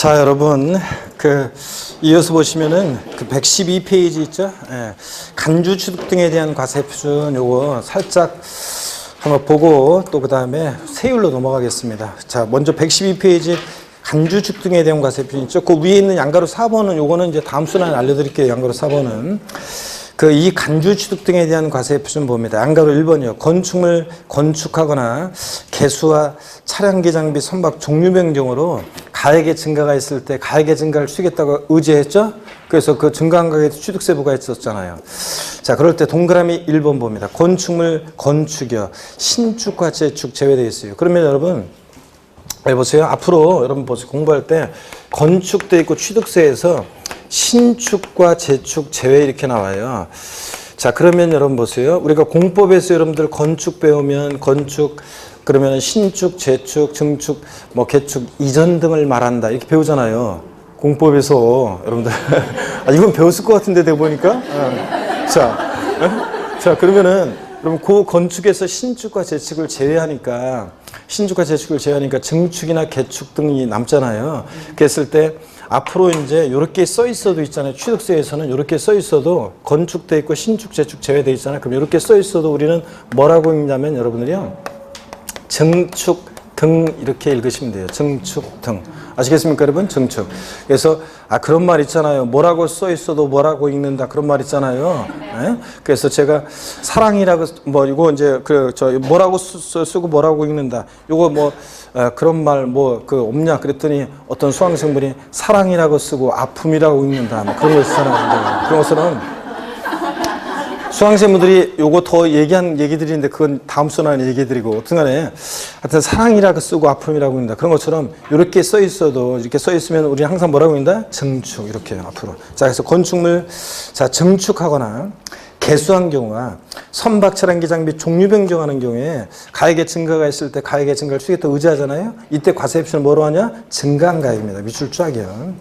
자, 여러분, 이어서 보시면은 112페이지 있죠? 예, 간주 취득 등에 대한 과세표준 요거 살짝 한번 보고 또 그 다음에 세율로 넘어가겠습니다. 자, 먼저 112페이지 간주 취득 등에 대한 과세표준 있죠? 그 위에 있는 양가로 4번은 요거는 이제 다음 순환에 알려드릴게요. 양가로 4번은. 이 간주 취득 등에 대한 과세표준 봅니다. 양가로 1번이요. 건축물 건축하거나 개수와 차량기 장비 선박 종류별 경우로 가액의 증가가 있을 때 가액의 증가를 추겠다고 의제했죠? 그래서 그 증가한 가격에 취득세부가 있었잖아요. 자, 그럴 때 동그라미 1번 봅니다. 건축물 건축이요. 신축과 재축 제외되어 있어요. 그러면 여러분, 보세요. 앞으로 여러분 보세요. 공부할 때 건축도 있고 취득세에서 신축과 재축 제외 이렇게 나와요. 자, 그러면 여러분 보세요. 우리가 공법에서 여러분들 건축 배우면 건축 그러면 신축, 재축, 증축, 뭐 개축, 이전 등을 말한다 이렇게 배우잖아요. 공법에서 여러분들 이건 배웠을 것 같은데 내가 보니까. 자, 그러면은 여러분 그 건축에서 신축과 재축을 제외하니까 증축이나 개축 등이 남잖아요. 그랬을 때 앞으로 이제 이렇게 써 있어도 있잖아요. 취득세에서는 이렇게 써 있어도 건축돼 있고 신축, 재축 제외돼 있잖아요. 그럼 이렇게 써 있어도 우리는 뭐라고 읽냐면 여러분들이요. 증축 등 이렇게 읽으시면 돼요. 증축 등. 아시겠습니까, 여러분? 증축. 그래서 그런 말 있잖아요. 뭐라고 써 있어도 뭐라고 읽는다. 그런 말 있잖아요. 네? 그래서 제가 사랑이라고 이거 이제 뭐라고 쓰고 뭐라고 읽는다. 요거 그런 말 없냐 그랬더니 어떤 수강생분이 사랑이라고 쓰고 아픔이라고 읽는다. 그런 거 있잖아요. 그런 것은 수강생분들이 요거 더 얘기한 얘기들인데 그건 다음 순환에 얘기해드리고 어쨌든간에 하여튼 사랑이라고 쓰고 아픔이라고 읽는다. 그런 것처럼 이렇게 써 있어도 이렇게 써 있으면 우리 항상 뭐라고 읽는다? 증축 이렇게 앞으로. 자, 그래서 건축물 증축하거나 개수한 경우가 선박 차량기 장비 종류 변경하는 경우에 가액의 증가가 있을 때 가액의 증가를 추겠다 의지하잖아요. 이때 과세표준은 뭐로 하냐? 증가한 가액입니다. 밑줄 쫙이요.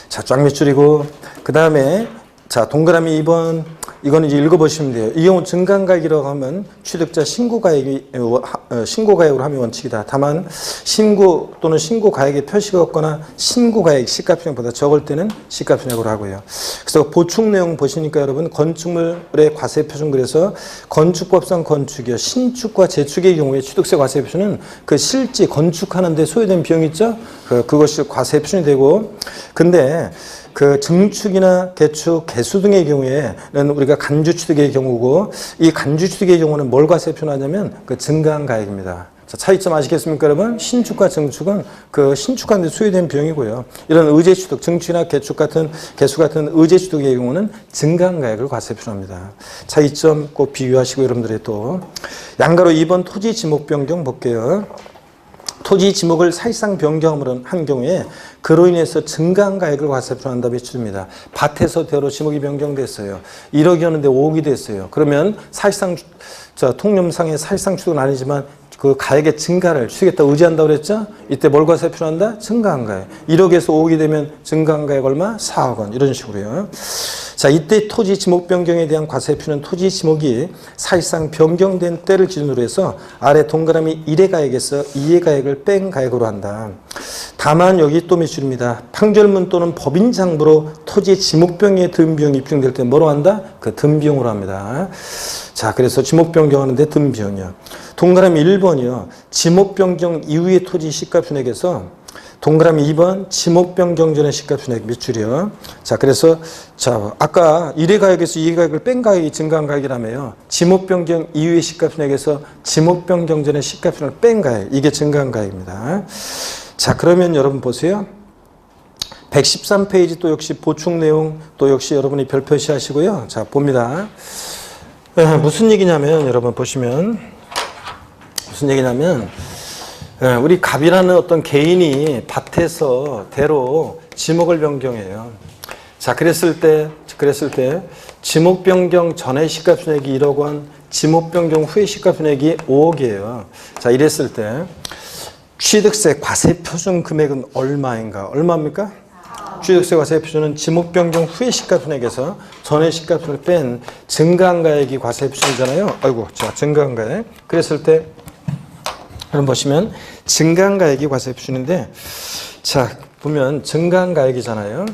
자, 쫙 밑줄이고 그 다음에 자, 동그라미 2번 이거는 이제 읽어보시면 돼요. 이 경우 증가가액이라고 하면 취득자 신고가액으로 하면 원칙이다. 다만 신고 또는 신고가액에 표시가 없거나 신고가액 시가표준액보다 적을 때는 시가표준액으로 하고요. 그래서 보충 내용 보시니까 여러분 건축물의 과세표준 그래서 건축법상 건축이요. 신축과 재축의 경우에 취득세 과세표준은 실제 건축하는 데 소요된 비용 있죠? 그것이 과세표준이 되고 근데 증축이나 개축, 개수 등의 경우에는 우리가 간주취득의 경우고 이 간주취득의 경우는 뭘 과세표준하냐면 증가한 가액입니다. 자, 차이점 아시겠습니까, 여러분? 신축과 증축은 신축하는 데 소요된 비용이고요. 이런 의제취득, 증축이나 개수 같은 의제취득의 경우는 증가한 가액을 과세표준합니다. 차이점 꼭 비교하시고 여러분들이 또 양가로 2번 토지 지목 변경 볼게요. 토지 지목을 사실상 변경을 한 경우에 그로 인해서 증가한 가액을 과세표준한다 비춥니다. 밭에서 대로 지목이 변경됐어요. 1억이었는데 5억이 됐어요. 그러면 사실상 통념상의 사실상 취득은 아니지만 그 가액의 증가를 추겠다고 의지한다고 그랬죠? 이때 뭘 과세표준한다? 증가한 가액. 1억에서 5억이 되면 증가한 가액 얼마? 4억 원. 이런 식으로요. 자, 이때 토지 지목 변경에 대한 과세표는 토지 지목이 사실상 변경된 때를 기준으로 해서 아래 동그라미 1의 가액에서 2의 가액을 뺀 가액으로 한다. 다만 여기 또 밑줄입니다. 판결문 또는 법인 장부로 토지 지목 변경에 든 비용이 입증될 때 뭐로 한다? 든 비용으로 합니다. 자, 그래서 지목 변경하는데 든 비용이요. 동그라미 1번이요. 지목 변경 이후의 토지 시가표준액에서 동그라미 2번 지목 변경 전의 시가표준액 밑줄이요. 자, 그래서 아까 1의 가액에서 2의 가액을 뺀 가액이 증가한 가액이라며요. 지목 변경 이후의 시가표준액에서 지목 변경 전의 시가표준액을 뺀 가액 이게 증가한 가액입니다. 자, 그러면 여러분 보세요. 113페이지 또 역시 보충 내용 또 역시 여러분이 별 표시하시고요. 자, 봅니다. 무슨 얘기냐면 여러분 보시면 무슨 얘기냐면 우리 갑이라는 어떤 개인이 밭에서 대로 지목을 변경해요. 자, 그랬을 때 지목 변경 전의 시가표준액이 1억 원, 지목 변경 후의 시가표준액이 5억이에요. 자, 이랬을 때 취득세 과세표준 금액은 얼마인가? 얼마입니까? 취득세 과세표준은 지목 변경 후의 시가표준액에서 전의 시가표준을 뺀 증가한 가액이 과세표준이잖아요. 아이고, 자, 증가한 가액. 그랬을 때 그럼 보시면 증가한가액이 과세 표준인데, 자 보면 증가한가액이잖아요.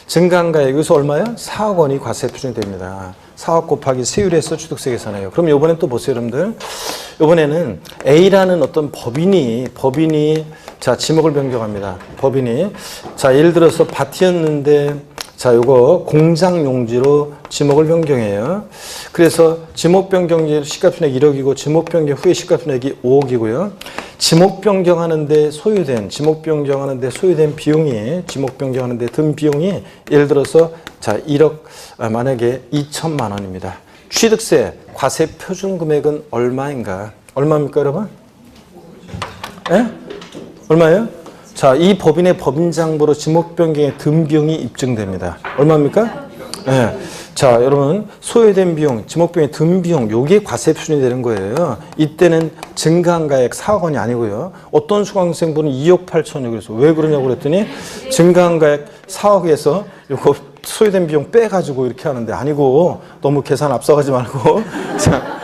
증가한가액 여기서 얼마요? 4억 원이 과세 표준이 됩니다. 4억 곱하기 세율에서 취득세 계산해요. 그럼 이번엔 또 보세요, 여러분들. 이번에는 A라는 어떤 법인이 자 지목을 변경합니다. 법인이 자 예를 들어서 밭이었는데 자 요거 공장 용지로 지목을 변경해요. 그래서 지목 변경일 시가총액 1억이고 지목 변경 후에 시가총액이 5억이고요. 지목 변경하는데 소요된 비용이 지목 변경하는데 든 비용이 예를 들어서 자 1억 만약에 2천만 원입니다. 취득세 과세 표준 금액은 얼마인가? 얼마입니까, 여러분? 예? 얼마예요? 자, 이 법인의 법인장부로 지목 변경의 든 비용이 입증됩니다. 얼마입니까? 예. 자, 여러분 소요된 비용, 지목 변경의 든 비용, 요게 과세 표준이 되는 거예요. 이때는 증가한가액 4억 원이 아니고요. 어떤 수강생분은 2억 8천이요. 그래서 왜 그러냐고 그랬더니 증가한가액 4억에서 요거 소요된 비용 빼가지고 이렇게 하는데 아니고 너무 계산 앞서가지 말고 자.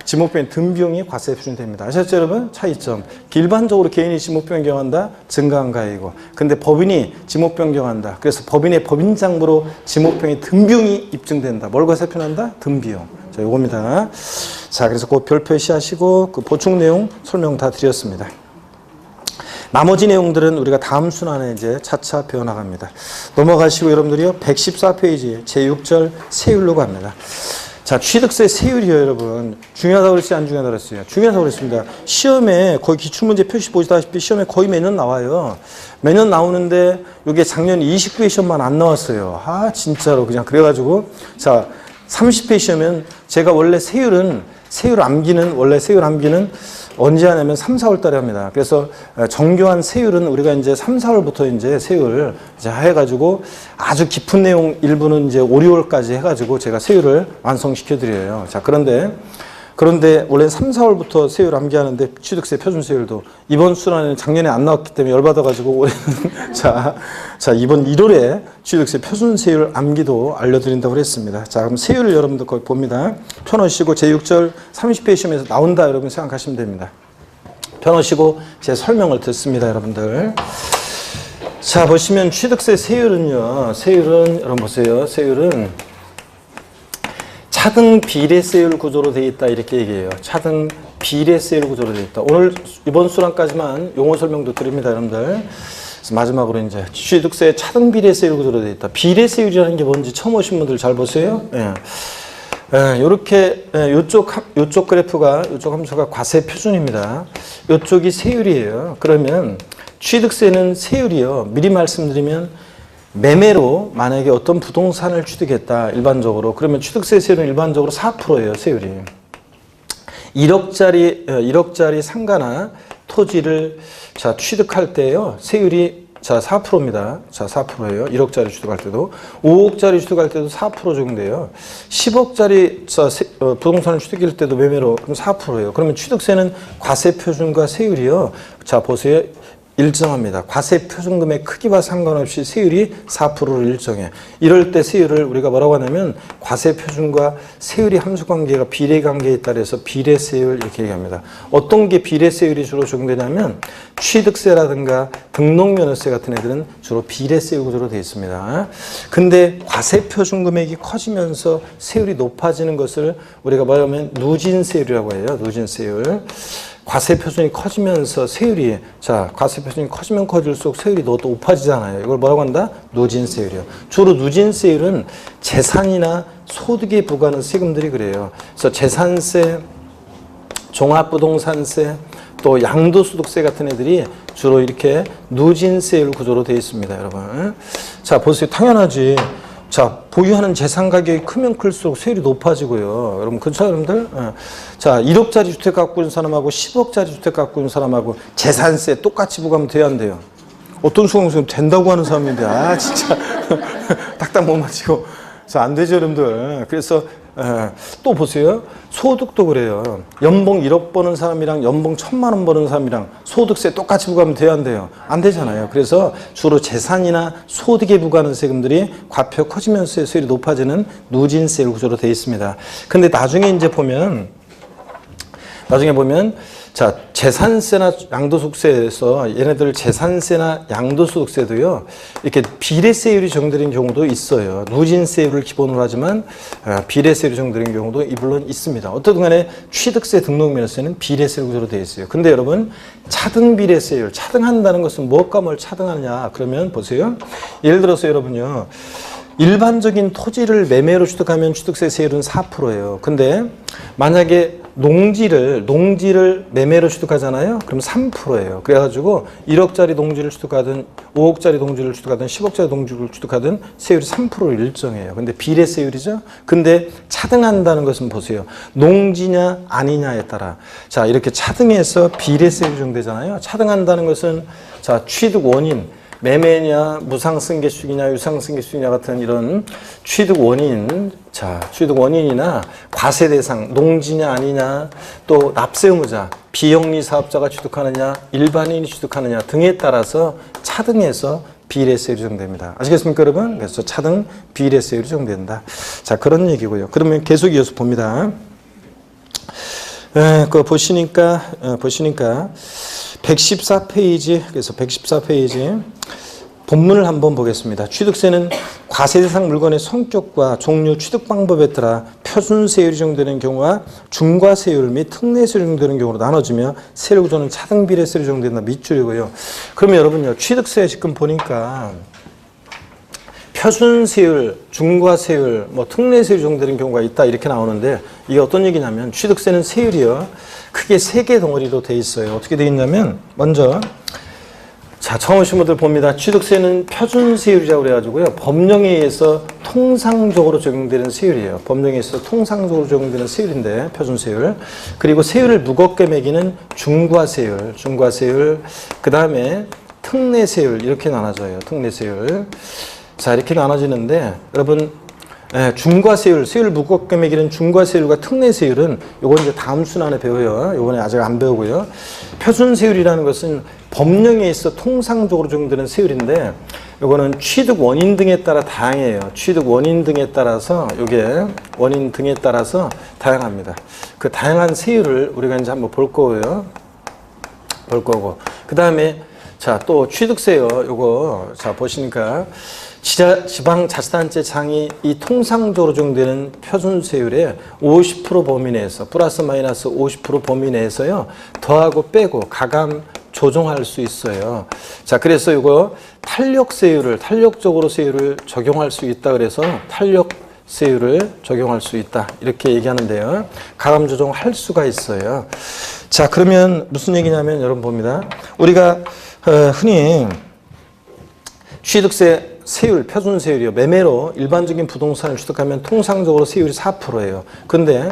지목변경 든 비용이 과세 표준이 됩니다. 아셨죠, 여러분? 차이점. 일반적으로 개인이 지목 변경한다, 증가한가액이고, 근데 법인이 지목 변경한다. 그래서 법인의 법인장부로 지목 변경의 든 비용이 입증된다. 뭘 과세 표현한다? 든 비용. 자, 요겁니다. 자, 그래서 그 별 표시하시고 그 보충 내용 설명 다 드렸습니다. 나머지 내용들은 우리가 다음 순환에 이제 차차 배워나갑니다. 넘어가시고 여러분들이요, 114페이지 제6절 세율로 갑니다. 자, 취득세 세율이요, 여러분. 중요하다고 그랬어요, 안 중요하다고 그랬어요? 중요하다고 그랬습니다. 시험에 거의 기출문제 표시 보시다시피 시험에 거의 매년 나와요. 매년 나오는데 이게 작년 29회 시험만 안 나왔어요. 아, 진짜로 그냥 그래가지고 자, 30회 시험은 제가 원래 세율 암기는 언제 하냐면 3, 4월 달에 합니다. 그래서 정교한 세율은 우리가 이제 3, 4월부터 이제 세율 이제 해가지고 아주 깊은 내용 일부는 이제 5, 6월까지 해가지고 제가 세율을 완성시켜 드려요. 자, 그런데 원래 3, 4월부터 세율 암기하는데 취득세 표준세율도 이번 순환에는 작년에 안 나왔기 때문에 열받아가지고 올해는 자, 이번 1월에 취득세 표준세율 암기도 알려드린다고 했습니다. 자, 그럼 세율을 여러분들 거기 봅니다. 펴놓으시고 제6절 30회 시험에서 나온다 여러분 생각하시면 됩니다. 펴놓으시고 제 설명을 듣습니다, 여러분들. 자, 보시면 취득세 세율은요. 여러분 보세요. 세율은 차등 비례세율 구조로 되어 있다 이렇게 얘기해요. 차등 비례세율 구조로 되어 있다. 오늘 이번 수랑까지만 용어 설명도 드립니다, 여러분들. 그래서 마지막으로 이제 취득세 차등 비례세율 구조로 되어 있다. 비례세율이라는 게 뭔지 처음 오신 분들 잘 보세요. 이렇게 요쪽 그래프가 요쪽 함수가 과세 표준입니다. 요쪽이 세율이에요. 그러면 취득세는 세율이요. 미리 말씀드리면 매매로 만약에 어떤 부동산을 취득했다 일반적으로 그러면 취득세 세율은 일반적으로 4%예요. 세율이 1억짜리 상가나 토지를 자 취득할 때요 세율이 자 4%입니다. 자 4%예요. 1억짜리 취득할 때도 5억짜리 취득할 때도 4% 적용돼요. 10억짜리 부동산을 취득할 때도 매매로 그럼 4%예요. 그러면 취득세는 과세 표준과 세율이요. 자 보세요. 일정합니다. 과세 표준금의 크기와 상관없이 세율이 4%를 일정해. 이럴 때 세율을 우리가 뭐라고 하냐면 과세 표준과 세율의 함수관계가 비례관계에 따라서 비례세율 이렇게 얘기합니다. 어떤 게 비례세율이 주로 적용되냐면 취득세라든가 등록면허세 같은 애들은 주로 비례세율 구조로 되어 있습니다. 근데 과세 표준금액이 커지면서 세율이 높아지는 것을 우리가 뭐냐면 누진세율이라고 해요. 누진세율. 과세 표준이 커지면서 세율이 과세 표준이 커지면 커질수록 세율이 더 높아지잖아요. 이걸 뭐라고 한다? 누진세율이요. 주로 누진세율은 재산이나 소득에 부과하는 세금들이 그래요. 그래서 재산세, 종합부동산세, 또 양도소득세 같은 애들이 주로 이렇게 누진세율 구조로 되어 있습니다, 여러분. 자, 보세요. 당연하지. 자, 보유하는 재산 가격이 크면 클수록 세율이 높아지고요. 여러분, 그렇죠, 여러분들? 자, 1억짜리 주택 갖고 있는 사람하고 10억짜리 주택 갖고 있는 사람하고 재산세 똑같이 부과하면 돼야 안 돼요? 어떤 수강생은 된다고 하는 사람인데, 아, 진짜. 딱딱 못 맞히고. 자, 안 되죠, 여러분들. 그래서, 또 보세요. 소득도 그래요. 연봉 1억 버는 사람이랑 연봉 1,000만 원 버는 사람이랑 소득세 똑같이 부과하면 돼야 안 돼요? 안 되잖아요. 그래서 주로 재산이나 소득에 부과하는 세금들이 과표 커지면서 세율이 높아지는 누진세율 구조로 되어 있습니다. 근데 나중에 이제 보면 나중에 보면 자, 재산세나 양도소득세에서 얘네들 재산세나 양도소득세도요, 이렇게 비례세율이 적용되는 경우도 있어요. 누진세율을 기본으로 하지만 비례세율이 적용되는 경우도 물론 있습니다. 어떤 간에 취득세 등록면에서는 비례세 구조로 되어 있어요. 근데 여러분, 차등 비례세율, 차등한다는 것은 무엇과 뭘 차등하느냐? 그러면 보세요. 예를 들어서 여러분요, 일반적인 토지를 매매로 취득하면 취득세 세율은 4%예요. 근데 만약에 농지를 매매로 취득하잖아요. 그럼 3%예요. 그래가지고 1억짜리 농지를 취득하든 5억짜리 농지를 취득하든 10억짜리 농지를 취득하든 세율이 3%를 일정해요. 근데 비례세율이죠. 근데 차등한다는 것은 보세요. 농지냐 아니냐에 따라 자, 이렇게 차등해서 비례세율이 적용되잖아요. 차등한다는 것은 자, 취득 원인, 매매냐, 무상승계수익이냐, 유상승계수익이냐 같은 이런 취득 원인, 자, 취득 원인이나 과세 대상, 농지냐 아니냐, 또 납세 의무자, 비영리 사업자가 취득하느냐, 일반인이 취득하느냐 등에 따라서 차등해서 비례세율이 적용됩니다. 아시겠습니까, 여러분? 그래서 차등 비례세율이 적용된다. 자, 그런 얘기고요. 그러면 계속 이어서 봅니다. 그거 보시니까 114페이지, 그래서 114페이지 본문을 한번 보겠습니다. 취득세는 과세 대상 물건의 성격과 종류, 취득 방법에 따라 표준세율이 적용되는 경우와 중과세율 및 특례세율이 적용되는 경우로 나눠지며 세율 구조는 차등 비례세율이 적용된다. 밑줄이고요. 그러면 여러분요, 취득세 지금 보니까 표준세율, 중과세율, 뭐 특례세율이 적용되는 경우가 있다 이렇게 나오는데 이게 어떤 얘기냐면 취득세는 세율이요, 크게 3개 덩어리로 돼 있어요. 어떻게 돼 있냐면 먼저 자, 처음 오신 분들 봅니다. 취득세는 표준세율이라고 그래가지고요, 법령에 의해서 통상적으로 적용되는 세율이에요. 법령에 의해서 통상적으로 적용되는 세율인데 표준세율. 그리고 세율을 무겁게 매기는 중과세율, 그 다음에 특례세율 이렇게 나눠져요. 특례세율. 자, 이렇게 나눠지는데 여러분, 중과세율, 세율을 무겁게 매기는 중과세율과 특례세율은 요건 이제 다음 순환에 배워요. 요번에 아직 안 배우고요. 표준세율이라는 것은 법령에 있어 통상적으로 적용되는 세율인데 요거는 취득 원인 등에 따라 다양해요. 취득 원인 등에 따라서 요게 원인 등에 따라서 다양합니다. 그 다양한 세율을 우리가 이제 한번 볼 거고요. 그 다음에 자, 또 취득세요. 요거 자, 보시니까 지방자치단체장이 이 통상적으로 적용되는 표준세율의 50% 범위 내에서 플러스 마이너스 50% 범위 내에서요, 더하고 빼고 가감 조정할 수 있어요. 자, 그래서 이거 탄력적으로 세율을 적용할 수 있다. 그래서 탄력세율을 적용할 수 있다. 이렇게 얘기하는데요. 가감 조정할 수가 있어요. 자, 그러면 무슨 얘기냐면 여러분 봅니다. 우리가 흔히 취득세 세율, 표준세율이요. 매매로 일반적인 부동산을 취득하면 통상적으로 세율이 4%예요. 근데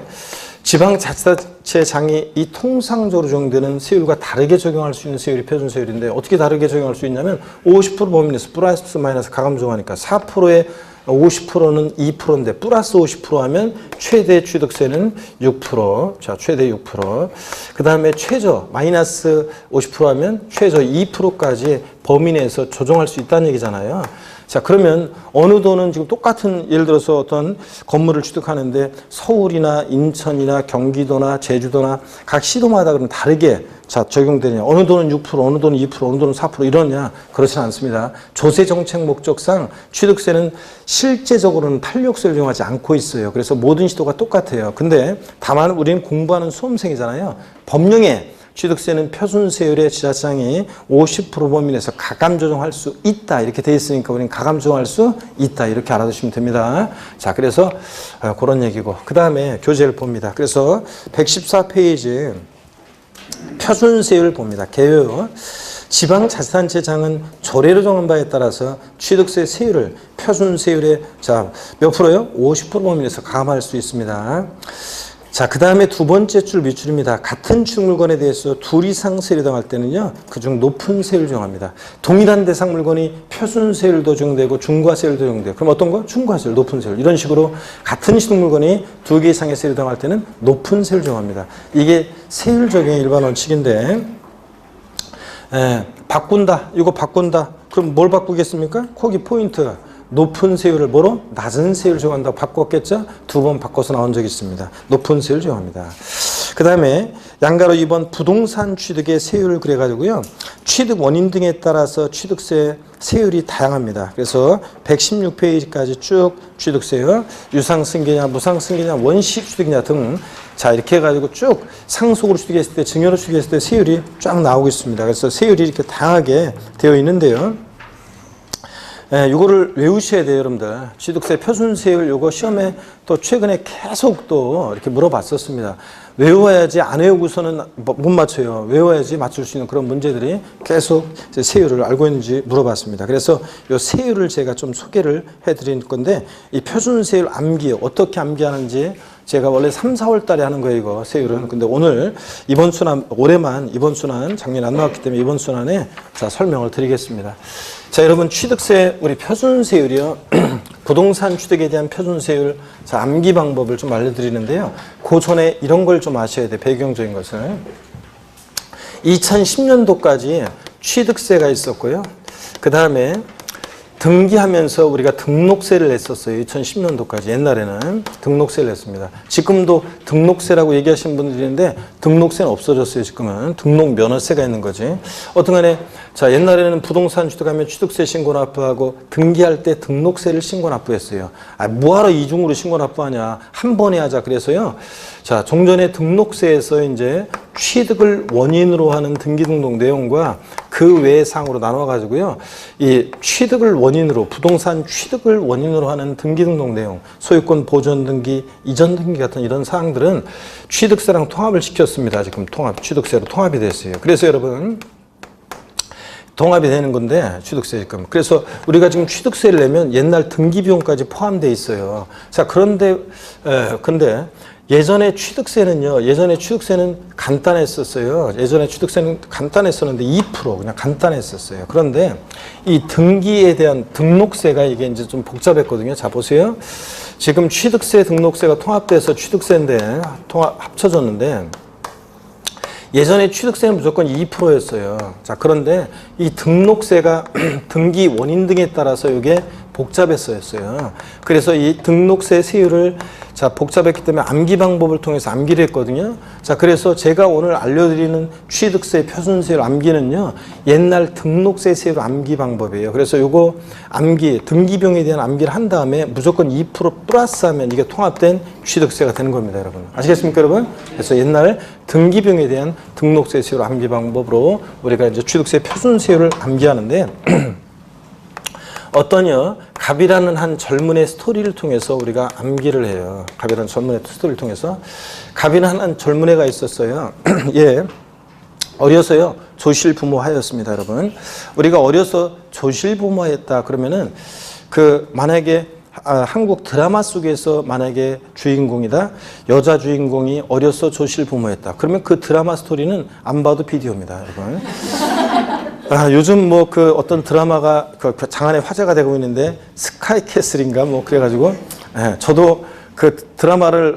지방자치단체장이 이 통상적으로 적용되는 세율과 다르게 적용할 수 있는 세율이 표준세율인데 어떻게 다르게 적용할 수 있냐면 50% 범위 내에서 플러스 마이너스 가감 조정하니까 4%에 50%는 2%인데 플러스 50% 하면 최대 취득세는 6%. 자, 최대 6%. 그 다음에 최저 마이너스 50% 하면 최저 2%까지 범위 내에서 조정할 수 있다는 얘기잖아요. 자, 그러면 어느 도는 지금 똑같은, 예를 들어서 어떤 건물을 취득하는데 서울이나 인천이나 경기도나 제주도나 각 시도마다 그럼 다르게 자, 적용되냐. 어느 도는 6%, 어느 도는 2%, 어느 도는 4% 이러냐. 그렇지는 않습니다. 조세정책 목적상 취득세는 실제적으로는 탄력세를 적용하지 않고 있어요. 그래서 모든 시도가 똑같아요. 근데 다만 우리는 공부하는 수험생이잖아요. 법령에 취득세는 표준세율의 지자체장이 50% 범위 내에서 가감 조정할 수 있다. 이렇게 돼 있으니까 우리는 가감 조정할 수 있다. 이렇게 알아두시면 됩니다. 자, 그래서 그런 얘기고. 그 다음에 교재를 봅니다. 그래서 114페이지 표준세율을 봅니다. 개요. 지방자치단체장은 조례로 정한 바에 따라서 취득세 세율을 표준세율의 자, 몇 프로요? 50% 범위 내에서 가감할 수 있습니다. 자, 그 다음에 두 번째 줄 밑줄입니다. 같은 취득 물건에 대해서 둘 이상 세율이 정할 때는요, 그중 높은 세율을 정합니다. 동일한 대상 물건이 표준세율도 적용되고 중과세율도 적용돼요. 그럼 어떤 거? 중과세율, 높은 세율. 이런 식으로 같은 취득 물건이 2개 이상의 세율을 정할 때는 높은 세율을 정합니다. 이게 세율 적용의 일반 원칙인데, 바꾼다. 이거 바꾼다. 그럼 뭘 바꾸겠습니까? 거기 포인트. 높은 세율을 뭐로? 낮은 세율을 적용한다고 바꿨겠죠? 2번 바꿔서 나온 적이 있습니다. 높은 세율을 적용합니다. 그 다음에 양가로 2번 부동산 취득의 세율을 그래가지고요. 취득 원인 등에 따라서 취득세 세율이 다양합니다. 그래서 116페이지까지 쭉 취득세요. 유상승계냐, 무상승계냐, 원시취득이냐 등 자 이렇게 해가지고 쭉 상속으로 취득했을 때, 증여로 취득했을 때 세율이 쫙 나오고 있습니다. 그래서 세율이 이렇게 다양하게 되어 있는데요. 이거를 외우셔야 돼요, 여러분들. 취득세 표준세율 요거 시험에 또 최근에 계속 또 이렇게 물어봤었습니다. 외워야지 안 외우고서는 못 맞춰요. 외워야지 맞출 수 있는 그런 문제들이 계속 세율을 알고 있는지 물어봤습니다. 그래서 이 세율을 제가 좀 소개를 해드릴 건데 이 표준세율 암기 어떻게 암기하는지 제가 원래 3, 4월 달에 하는 거예요, 이거 세율은. 근데 오늘 이번 순환, 올해만 이번 순환 작년에 안 나왔기 때문에 이번 순환에 자, 설명을 드리겠습니다. 자, 여러분 취득세 우리 표준세율이요. 부동산 취득에 대한 표준세율 자, 암기 방법을 좀 알려드리는데요. 그 전에 이런 걸 좀 아셔야 돼요. 배경적인 것을. 2010년도까지 취득세가 있었고요. 그 다음에 등기하면서 우리가 등록세를 냈었어요. 2010년도까지. 옛날에는 등록세를 냈습니다. 지금도 등록세라고 얘기하시는 분들이 있는데 등록세는 없어졌어요. 지금은 등록 면허세가 있는 거지. 어떤 간에 자, 옛날에는 부동산 취득하면 취득세 신고 납부하고 등기할 때 등록세를 신고 납부했어요. 뭐하러 이중으로 신고 납부하냐. 한 번에 하자. 그래서요. 자, 종전에 등록세에서 이제 취득을 원인으로 하는 등기 등록 내용과 그 외의 사항으로 나눠가지고요. 이 취득을 원인으로, 부동산 취득을 원인으로 하는 등기 등록 내용, 소유권 보전 등기, 이전 등기 같은 이런 사항들은 취득세랑 통합을 시켰습니다. 지금 취득세로 통합이 됐어요. 그래서 여러분, 통합이 되는 건데 취득세 지금. 그래서 우리가 지금 취득세를 내면 옛날 등기 비용까지 포함되어 있어요. 자, 근데 예전에 취득세는 간단했었어요. 예전에 취득세는 간단했었는데 2% 그냥 간단했었어요. 그런데 이 등기에 대한 등록세가 이게 이제 좀 복잡했거든요. 자, 보세요. 지금 취득세, 등록세가 통합돼서 취득세인데 합쳐졌는데 예전에 취득세는 무조건 2%였어요. 자, 그런데 이 등록세가 등기 원인 등에 따라서 이게 복잡했어요. 그래서 이 등록세 세율을 자, 복잡했기 때문에 암기 방법을 통해서 암기를 했거든요. 자, 그래서 제가 오늘 알려드리는 취득세 표준세율 암기는요, 옛날 등록세 세율 암기 방법이에요. 그래서 요거 암기, 등기비용에 대한 암기를 한 다음에 무조건 2% 플러스 하면 이게 통합된 취득세가 되는 겁니다, 여러분. 아시겠습니까, 여러분? 그래서 옛날 등기비용에 대한 등록세 세율 암기 방법으로 우리가 이제 취득세 표준세율을 암기하는데, 어떠냐? 갑이라는 한 젊은의 스토리를 통해서 우리가 암기를 해요. 갑이라는 젊은의 스토리를 통해서. 갑이라는 한 젊은애가 있었어요. 예. 어려서요, 조실부모하였습니다, 여러분. 우리가 어려서 조실부모했다 그러면은 만약에 한국 드라마 속에서 만약에 주인공이다, 여자 주인공이 어려서 조실부모했다. 그러면 그 드라마 스토리는 안 봐도 비디오입니다, 여러분. 요즘 어떤 드라마가 장안에 화제가 되고 있는데 스카이캐슬인가 그래가지고 저도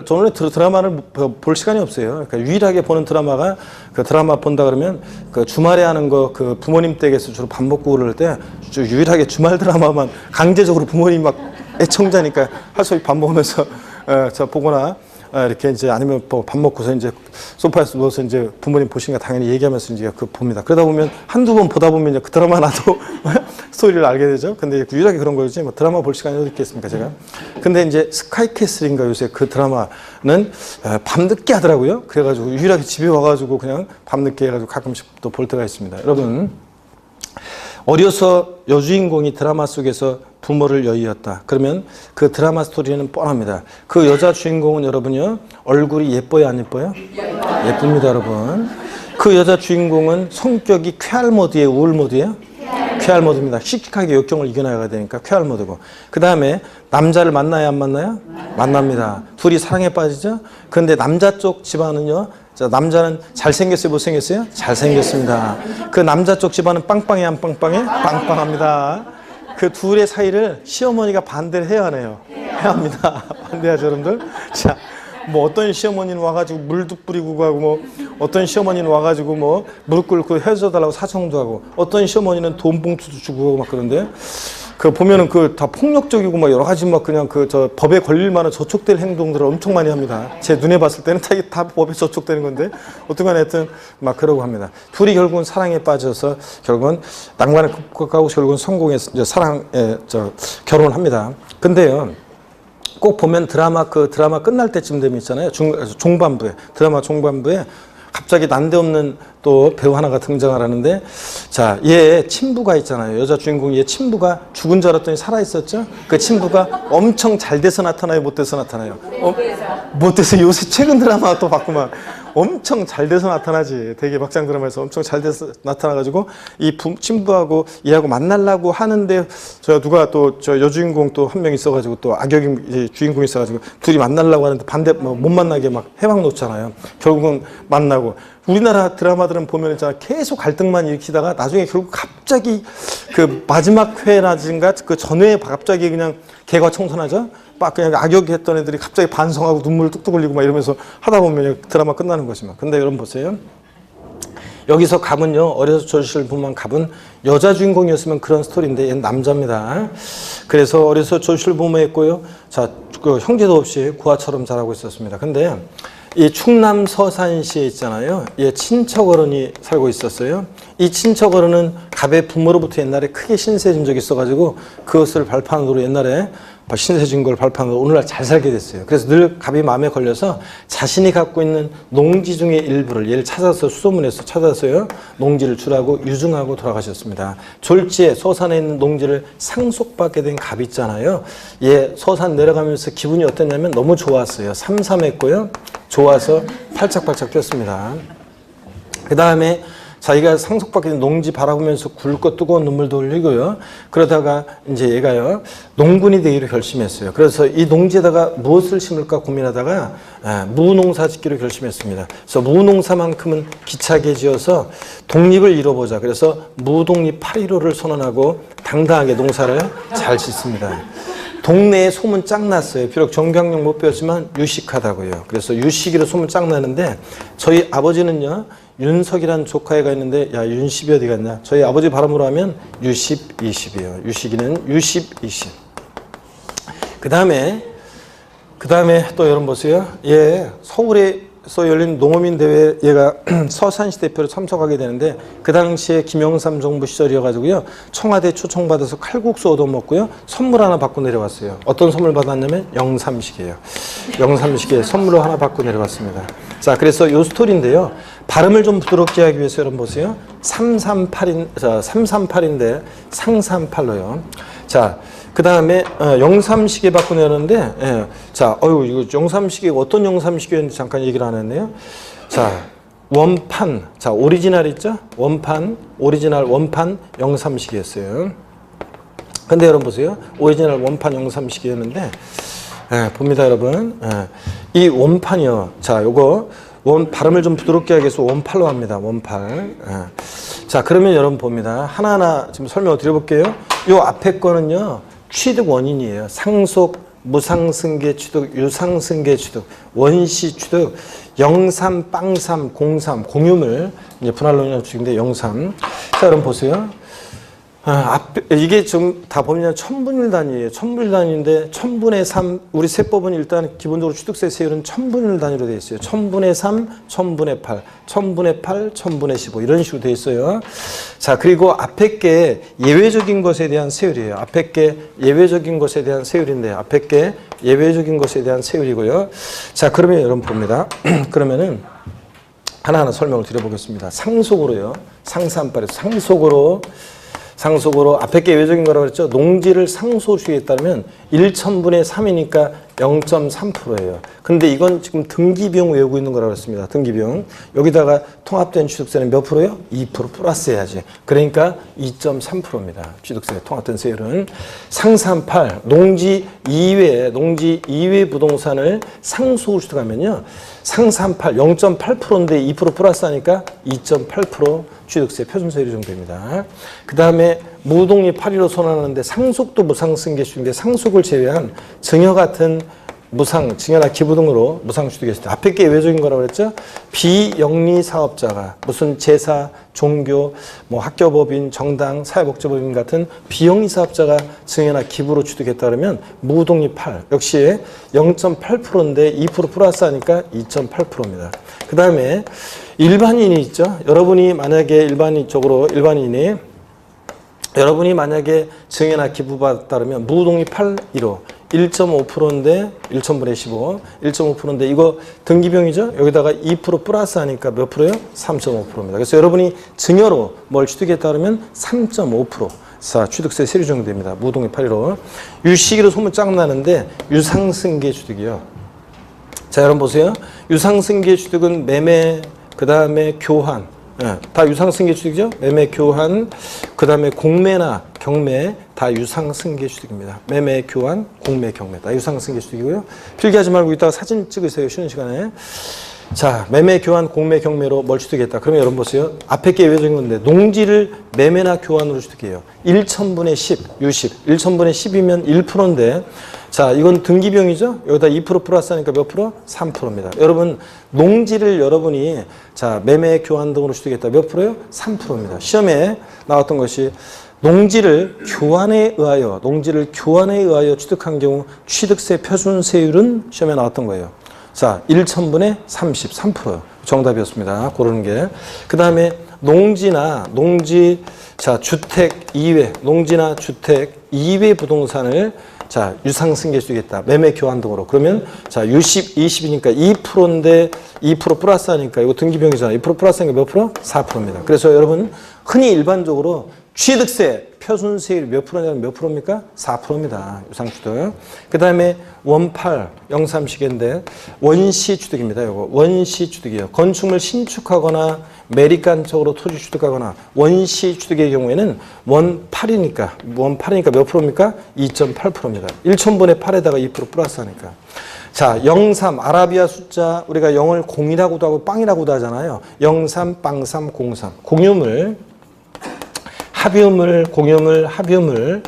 저는 드라마를 볼 시간이 없어요. 그러니까 유일하게 보는 드라마가 드라마 본다 그러면 주말에 하는 부모님 댁에서 주로 밥 먹고 그럴 때 유일하게 주말 드라마만 강제적으로 부모님 막 애청자니까 할 수 없이 밥 먹으면서 저 보거나 이렇게 이제 아니면 밥 먹고서 이제 소파에서 누워서 이제 부모님 보시니까 당연히 얘기하면서 이제 봅니다. 그러다 보면 한두 번 보다 보면 이제 그 드라마 나도 스토리를 알게 되죠. 근데 유일하게 그런 거지 드라마 볼 시간이 어디 있겠습니까, 제가. 근데 이제 스카이캐슬인가 요새 그 드라마는 밤늦게 하더라고요. 그래가지고 유일하게 집에 와가지고 그냥 밤늦게 해가지고 가끔씩 또 볼 때가 있습니다. 여러분, 어려서 여주인공이 드라마 속에서 부모를 여의었다. 그러면 그 드라마 스토리는 뻔합니다. 그 여자 주인공은 여러분요, 얼굴이 예뻐요, 안 예뻐요? 예쁩니다, 여러분. 그 여자 주인공은 성격이 쾌활 모드예요, 우울 모드예요? 쾌활 모드입니다. 씩씩하게 역경을 이겨나가야 되니까 쾌활 모드고. 그 다음에 남자를 만나요, 안 만나요? 만납니다. 둘이 사랑에 빠지죠? 그런데 남자 쪽 집안은요, 자, 남자는 잘생겼어요, 못생겼어요? 잘생겼습니다. 그 남자 쪽 집안은 빵빵해, 안 빵빵해? 빵빵합니다. 그 둘의 사이를 시어머니가 반대를 해야 하네요. 해야 합니다. 반대하죠, 여러분들? 자, 뭐 어떤 시어머니는 와가지고 물도 뿌리고 가고, 뭐 어떤 시어머니는 와가지고 뭐 무릎 꿇고 헤어져 달라고 사정도 하고, 어떤 시어머니는 돈 봉투도 주고 막 그런데, 그 보면은 그 다 폭력적이고 막 여러 가지 막 그냥 그 저 법에 걸릴 만한 저촉될 행동들을 엄청 많이 합니다. 제 눈에 봤을 때는 다 법에 저촉되는 건데, 어떻게든 하여튼 막 그러고 합니다. 둘이 결국은 사랑에 빠져서 결국은 낭만을 극복하고 결국은 성공해서 이제 사랑에 결혼합니다. 근데요, 꼭 보면 드라마 끝날 때쯤 되면 있잖아요. 종반부에, 드라마 종반부에 갑자기 난데없는 또 배우 하나가 등장을 하는데, 자, 얘 친부가 있잖아요. 여자 주인공 얘 친부가 죽은 줄 알았더니 살아있었죠? 그 친부가 엄청 잘 돼서 나타나요? 못 돼서 나타나요? 못 돼서. 요새 최근 드라마 또 봤구만. 엄청 잘 돼서 나타나지. 되게 막장 드라마에서 엄청 잘 돼서 나타나가지고 이 친부하고 얘하고 만나려고 하는데, 누가 또 여주인공 또 한 명 있어가지고 또 악역인 주인공 있어가지고 둘이 만나려고 하는데 못 만나게 막 해막 놓잖아요. 결국은 만나고. 우리나라 드라마들은 보면 있잖아, 계속 갈등만 일으키다가 나중에 결국 갑자기 그 마지막 회라든가 그 전회에 갑자기 그냥 개과청선하죠. 막 그냥 악역했던 애들이 갑자기 반성하고 눈물 뚝뚝 흘리고 막 이러면서 하다 보면 드라마 끝나는 것이만. 근데 여러분 보세요. 여기서 갑은요, 어려서 조실을 보면 갑은 여자 주인공이었으면 그런 스토리인데 얘는 남자입니다. 그래서 어려서 조실 부모했고요. 자, 그 형제도 없이 구아처럼 자라고 있었습니다. 근데 이 충남 서산시에 있잖아요. 예, 친척 어른이 살고 있었어요. 이 친척 어른은 갑의 부모로부터 옛날에 크게 신세진 적이 있어가지고 그것을 발판으로 옛날에 신세진 걸 발판으로 오늘날 잘 살게 됐어요. 그래서 늘 갑이 마음에 걸려서 자신이 갖고 있는 농지 중의 일부를 얘를 찾아서 수소문해서 찾아서요, 농지를 주라고 유증하고 돌아가셨습니다. 졸지에 서산에 있는 농지를 상속받게 된 갑이 있잖아요. 얘 서산 내려가면서 기분이 어땠냐면 너무 좋았어요. 삼삼했고요. 좋아서 팔짝팔짝 뛰었습니다. 그 다음에 자기가 상속받게 된 농지 바라보면서 굵고 뜨거운 눈물도 흘리고요. 그러다가 이제 얘가요, 농군이 되기로 결심했어요. 그래서 이 농지에다가 무엇을 심을까 고민하다가 무농사 짓기로 결심했습니다. 그래서 무농사만큼은 기차게 지어서 독립을 이뤄보자. 그래서 무독립 8.15를 선언하고 당당하게 농사를 잘 짓습니다. 동네에 소문 짱 났어요. 비록 정규학력 못 배웠지만 유식하다고요. 그래서 유식이로 소문 짱 나는데, 저희 아버지는요, 윤석이라는 조카애가 있는데, 야, 윤십이 어디 갔냐? 저희 아버지 발음으로 하면 유십, 20이에요. 유식이는 유십, 20. 그 다음에 또 여러분 보세요. 얘 서울에서 열린 농어민 대회에 얘가 서산시 대표로 참석하게 되는데, 그 당시에 김영삼 정부 시절이어가지고요, 청와대 초청받아서 칼국수 얻어먹고요, 선물 하나 받고 내려왔어요. 어떤 선물 받았냐면 영삼식이에요. 영삼식에 선물을 하나 받고 내려왔습니다. 자, 그래서 요 스토리인데요, 발음을 좀 부드럽게 하기 위해서 여러분 보세요. 338인데 상삼팔로요. 자, 그 다음에 영삼시계 받고 내렸는데, 예, 자, 이거 영삼시계 어떤 영삼시계였는지 잠깐 얘기를 안 했네요. 자, 원판, 자, 오리지널 있죠? 오리지널 원판 영삼시계였어요. 근데 여러분 보세요. 오리지널 원판 영삼시계였는데, 예, 봅니다, 여러분. 예, 이 원판이요. 자, 요거 발음을 좀 부드럽게 하기 위해서 원팔로 합니다. 원팔. 예. 자, 그러면 여러분 봅니다. 하나하나 지금 설명을 드려볼게요. 요 앞에 거는요, 취득 원인이에요. 상속, 무상승계 취득, 유상승계 취득, 원시 취득, 영삼, 빵삼, 공삼, 공유물, 이제 분할론이라는 취득인데 영삼. 자, 여러분 보세요. 이게 좀 다 보면 천분일 단위예요. 천분일 단위인데 천분의 3, 우리 세법은 일단 기본적으로 취득세 세율은 천분일 단위로 되어 있어요. 천분의 3, 천분의 8, 천분의 8, 천분의 15 이런 식으로 되어 있어요. 자, 그리고 앞에 게 예외적인 것에 대한 세율이에요. 앞에 게 예외적인 것에 대한 세율인데, 앞에 게 예외적인 것에 대한 세율이고요. 자, 그러면 여러분 봅니다. 그러면은 하나하나 설명을 드려보겠습니다. 상속으로요. 상산발에서 상속으로 앞에 게 예외적인 거라고 그랬죠. 농지를 상속주기에 따르면 1천분의 3이니까 0.3%예요. 근데 이건 지금 등기비용 외우고 있는 거라고 그랬습니다. 등기비용. 여기다가 통합된 취득세는 몇 프로요? 2% 플러스 해야지. 그러니까 2.3%입니다. 취득세 통합된 세율은. 상산팔, 농지 이외 부동산을 상속으로 취득하면요. 상산팔 0.8%인데 2% 플러스 하니까 2.8% 취득세 표준세율이 정도입니다. 그 다음에 무독립 8.15 선언하는데 상속도 무상승계 취득인데 상속을 제외한 증여 같은 무상, 증여나 기부 등으로 무상 취득했을 때 앞에 게 예외적인 거라고 그랬죠? 비영리 사업자가 무슨 제사, 종교, 뭐 학교법인, 정당, 사회복지법인 같은 비영리 사업자가 증여나 기부로 취득했다 그러면 무동이 8, 역시 0.8%인데 2% 플러스 하니까 2.8%입니다. 그 다음에 일반인이 있죠? 여러분이 만약에 여러분이 만약에 증여나 기부받았다 그러면 무동이 8, 1호 1.5%인데 1,000분의 15, 1.5%인데 이거 등기병이죠? 여기다가 2% 플러스 하니까 몇 프로요? 3.5%입니다. 그래서 여러분이 증여로 뭘 취득했다 그러면 3.5%. 자, 취득세 세율 적용됩니다. 무동이 8.15. 유식이로 소문 쫙 나는데 유상승계 취득이요. 자, 여러분 보세요. 유상승계 취득은 매매, 그 다음에 교환. 예, 다 유상승계 취득이죠? 매매, 교환, 그 다음에 공매나 경매 다 유상승계 취득입니다. 매매, 교환, 공매, 경매 다 유상승계 취득이고요. 필기하지 말고 이따가 사진 찍으세요. 쉬는 시간에. 자, 매매, 교환, 공매, 경매로 뭘 취득했다. 그러면 여러분 보세요. 앞에 게 예외적인 건데 농지를 매매나 교환으로 취득해요. 1,000분의 10, 유식. 1,000분의 10이면 1%인데 자, 이건 등기병이죠? 여기다 2% 플러스 하니까 몇 프로? 3%입니다. 여러분, 농지를 여러분이 자, 매매, 교환 등으로 취득했다. 몇 프로요? 3%입니다. 시험에 나왔던 것이 농지를 교환에 의하여 취득한 경우 취득세 표준세율은 시험에 나왔던 거예요. 자, 1,000분의 30, 3%요. 정답이었습니다. 고르는 게. 그 다음에 자, 주택 2회, 농지나 주택 2회 부동산을 자, 유상승계 취득했다. 매매 교환 등으로. 그러면 자, 20이니까 2%인데 2% 플러스 하니까 이거 등기병이잖아요. 2% 플러스 하니까 몇 프로? 4%입니다. 그래서 여러분 흔히 일반적으로 취득세 표준세율이 몇 프로냐면 몇 프로입니까? 4%입니다. 유상취득. 그 다음에 원8 영삼시계인데 원시 취득입니다. 이거 원시 취득이에요. 건축물 신축하거나 매립간적으로 토지 취득하거나 원시 취득의 경우에는 원8이니까 몇 프로입니까? 2.8%입니다. 1,000분의 8에다가 2% 플러스 하니까. 자, 03 아라비아 숫자 우리가 0을 0이라고도 하고 빵이라고도 하잖아요. 03, 빵3, 03 공유물, 합유물, 공유물, 합유물,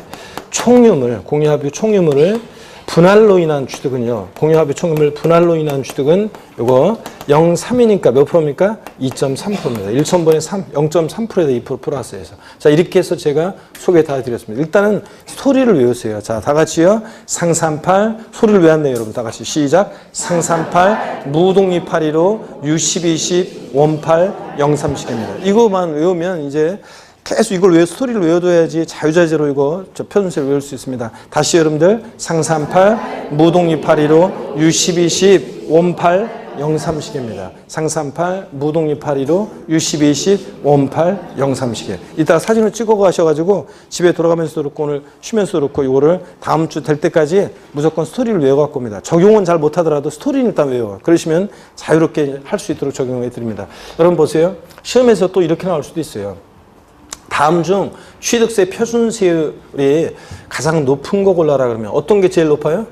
총유물, 공유합유, 총유물을 분할로 인한 취득은요. 공유합유, 총유물, 분할로 인한 취득은 요거 0,3이니까 몇 프로입니까? 2.3%입니다. 1,000분의 3, 0.3%에다 2% 플러스해서. 자, 이렇게 해서 제가 소개 다 해드렸습니다. 일단은 스토리를 외우세요. 자, 다 같이요. 상산팔, 소리를 외웠네요, 여러분. 다 같이 시작. 상산팔, 무동리 815, U1210, 원팔, 030입니다. 이거만 외우면 이제 계속 이걸 스토리를 외워둬야지 자유자재로 이거 표준세를 외울 수 있습니다. 다시 여러분들 상산팔, 무동리 815, U1210, 원팔, 030입니다. 상산팔, 무동리 815, U1210, 원팔, 030에. 이따 사진을 찍어 가셔가지고 집에 돌아가면서도 그렇고 오늘 쉬면서도 그렇고 이거를 다음 주 될 때까지 무조건 스토리를 외워갈 겁니다. 적용은 잘 못하더라도 스토리는 일단 외워. 그러시면 자유롭게 할 수 있도록 적용해 드립니다. 여러분 보세요. 시험에서 또 이렇게 나올 수도 있어요. 다음 중 취득세 표준세율이 가장 높은 거 골라라 그러면 어떤 게 제일 높아요?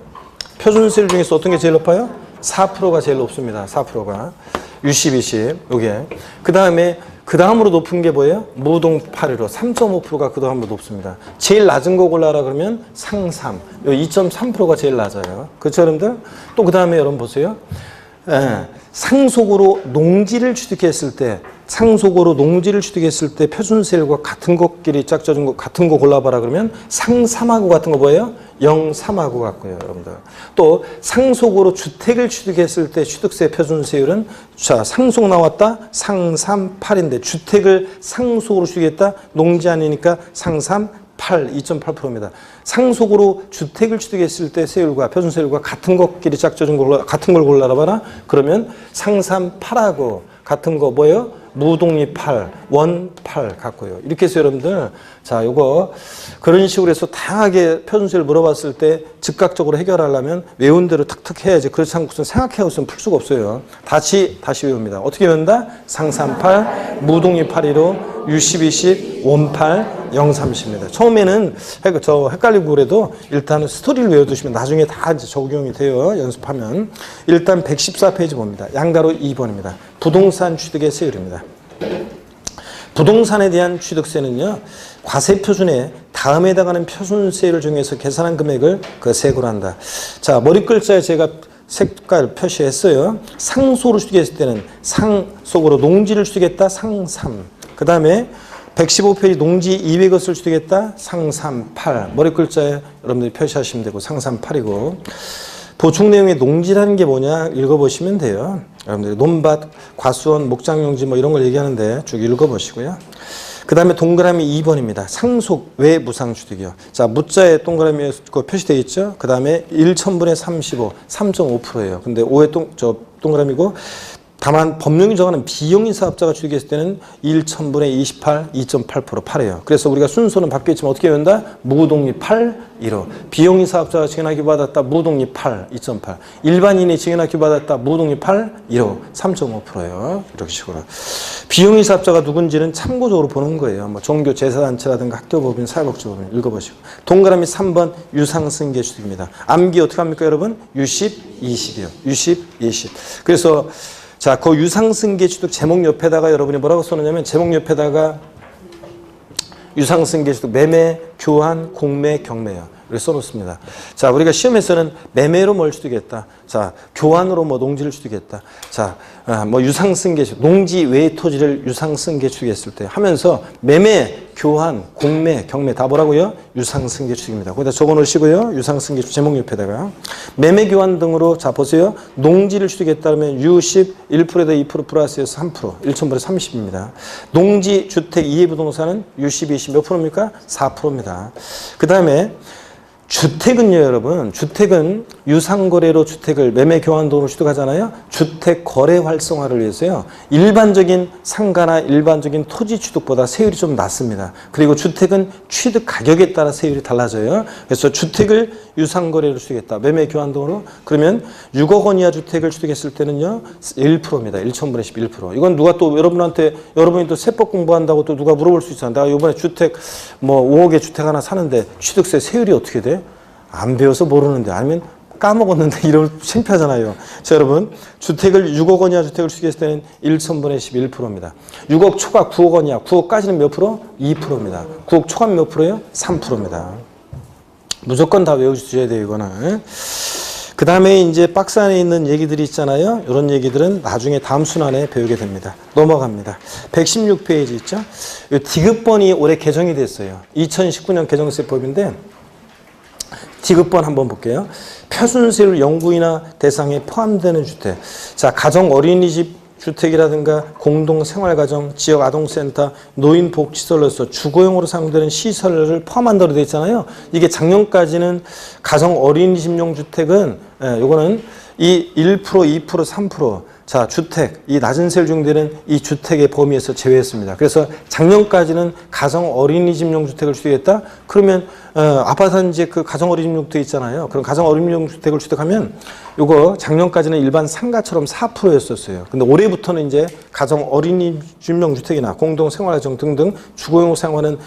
표준세율 중에서 어떤 게 제일 높아요? 4%가 제일 높습니다. 4%가. U1210 요게. 그 다음으로 높은 게 뭐예요? 무동 815 3.5%가 그 다음으로 높습니다. 제일 낮은 거 골라라 그러면 상삼. 요 2.3%가 제일 낮아요. 그렇죠, 여러분들? 또 그 다음에 여러분 보세요. 상속으로 농지를 취득했을 때 표준세율과 같은 것끼리 짝져준 거 같은 거 골라봐라 그러면 상삼하고 같은 거 뭐예요? 0,3하고 같고요, 여러분들. 또 상속으로 주택을 취득했을 때 취득세 표준세율은 자, 상속 나왔다 상삼 8인데 주택을 상속으로 취득했다 농지 아니니까 상삼 8, 2.8%입니다. 상속으로 주택을 취득했을 때 세율과 표준세율과 같은 것끼리 짝져준 걸 같은 걸 골라봐라. 그러면 상삼 8하고 같은 거 뭐예요? 무동리 8, 원 8 같고요. 이렇게 해서 여러분들 자, 요거 그런 식으로 해서 다양하게 표준세를 물어봤을 때 즉각적으로 해결하려면 외운 대로 탁탁 해야지. 그렇지 않고선 생각해서 풀 수가 없어요. 다시 외웁니다. 어떻게 외운다? 상삼 8, 무동리 815, U1210, 원팔, 030입니다. 처음에는 헷갈리고 그래도 일단은 스토리를 외워두시면 나중에 다 이제 적용이 돼요. 연습하면. 일단 114페이지 봅니다. 양가로 2번입니다. 부동산 취득의 세율입니다. 부동산에 대한 취득세는요, 과세 표준에 다음에 해당하는 표준세율을 정해서 계산한 금액을 그 세고로 한다. 자, 머리 글자에 제가 색깔 표시했어요. 상소를 추격했을 때는 상속으로 농지를 추격했다. 상삼. 그 다음에 115페이지 농지 200것을 추격했다. 상삼팔. 머리 글자에 여러분들이 표시하시면 되고 상삼팔이고 보충 내용의 농지라는 게 뭐냐 읽어보시면 돼요. 여러분들이 논밭, 과수원, 목장용지 뭐 이런 걸 얘기하는데 쭉 읽어보시고요. 그 다음에 동그라미 2번입니다. 상속 외 무상취득이요. 자, 무자에 동그라미에 표시되어 있죠. 그 다음에 1,000분의 35, 3.5%예요. 근데 5의 동그라미고 다만 법령이 정하는 비영리 사업자가 취득했을 때는 1,000분의 28, 2.8% 8이에요. 그래서 우리가 순서는 바뀌었지만 어떻게 외운다? 무독립 8, 1호. 비영리 사업자가 증여하기 받았다. 무독립 8, 2.8. 일반인이 증여하기 받았다. 무독립 8, 1호. 3.5%예요. 이렇게 식으로. 비영리 사업자가 누군지는 참고적으로 보는 거예요. 뭐 종교 제사단체라든가 학교법인, 사회복지법인 읽어보시고. 동그라미 3번 유상승계 취득입니다. 암기 어떻게 합니까, 여러분? 유십, 20이요. 유십, 20. 그래서 자, 그 유상승계 취득 제목 옆에다가 여러분이 뭐라고 써놓냐면 제목 옆에다가 유상승계 취득 매매, 교환, 공매, 경매요. 이렇게 써놓습니다. 자, 우리가 시험에서는 매매로 뭘 취득했다. 자, 교환으로 뭐 농지를 취득했다. 자, 뭐 유상승계 취득, 농지 외의 토지를 유상승계 취득했을 때 하면서 매매, 교환, 공매, 경매 다 뭐라고요? 유상승계 취득입니다. 거기다 적어놓으시고요. 유상승계 취득 제목 옆에다가 매매, 교환 등으로 자 보세요. 농지를 취득했다면 U10 1%에다 2% 플러스해서 3%, 1,000분의 30입니다. 농지, 주택, 이해부동산은 U10, 20 몇 프로입니까? 4%입니다. 그 다음에 주택은요, 여러분. 주택은 유상거래로 주택을 매매 교환 돈으로 취득하잖아요. 주택 거래 활성화를 위해서요. 일반적인 상가나 일반적인 토지 취득보다 세율이 좀 낮습니다. 그리고 주택은 취득 가격에 따라 세율이 달라져요. 그래서 주택을 유상거래로 취득했다. 매매 교환 돈으로. 그러면 6억 원 이하 주택을 취득했을 때는요. 1%입니다. 1,000분의 11%. 이건 누가 또 여러분이 또 세법 공부한다고 또 누가 물어볼 수 있잖아요. 내가 이번에 주택 뭐 5억의 주택 하나 사는데 취득세 세율이 어떻게 돼? 안 배워서 모르는데 아니면 까먹었는데 이러면 창피하잖아요. 자, 여러분 주택을 6억 원 이하 주택을 취득했을 때는 1,000분의 11%입니다. 6억 초과 9억 원 이하 9억까지는 몇 프로? 2%입니다. 9억 초과 몇 프로예요? 3%입니다. 무조건 다 외워주셔야 돼요. 이거는. 그 다음에 이제 박스 안에 있는 얘기들이 있잖아요. 이런 얘기들은 나중에 다음 순환에 배우게 됩니다. 넘어갑니다. 116페이지 있죠. 이 디귿번이 올해 개정이 됐어요. 2019년 개정세법인데 디귿번 한번 볼게요. 표준세율 영구인하 대상에 포함되는 주택. 자, 가정 어린이집 주택이라든가 공동생활가정, 지역아동센터, 노인복지시설로서 주거용으로 사용되는 시설을 포함한다고 되어 있잖아요. 이게 작년까지는 가정 어린이집용 주택은 요거는 이 1%, 2%, 3% 자, 주택, 이 낮은 세율 적용되는 이 주택의 범위에서 제외했습니다. 그래서 작년까지는 가정 어린이집용 주택을 취득했다? 그러면 아파트 단지에 그 가정 어린이집용 주택 있잖아요. 그럼 가정 어린이집용 주택을 취득하면 요거 작년까지는 일반 상가처럼 4%였었어요. 근데 올해부터는 이제 가정 어린이집용 주택이나 공동생활가정 등등 주거용 사용하는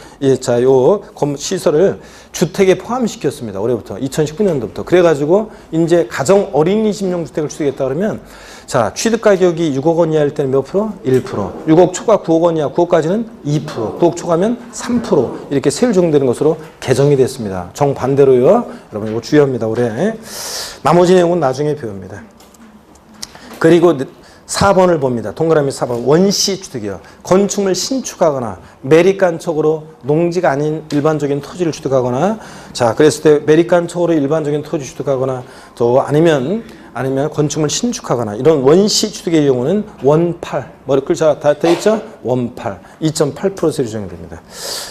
요 시설을 주택에 포함시켰습니다. 올해부터 2019년도부터. 그래가지고 이제 가정 어린이집용 주택을 취득했다 그러면 자, 취득 가격이 6억 원 이하일 때는 몇 프로? 1%. 6억 초과 9억 원 이하 9억까지는 2%. 9억 초과면 3%. 이렇게 세율 적용되는 것으로 개정이 됐습니다. 정반대로요. 여러분 이거 주의합니다. 올해. 나머지 내용은 나중에 배웁니다. 그리고 4번을 봅니다. 동그라미 4번. 원시 취득이요. 건축물 신축하거나 매립간척으로 농지가 아닌 일반적인 토지를 취득하거나 자, 그랬을 때 매립간척으로 일반적인 토지 취득하거나 또 아니면 건축물 신축하거나 이런 원시 취득의 경우는 원팔 머리 글자 다 돼 있죠? 원팔 2.8% 세율이 적용됩니다.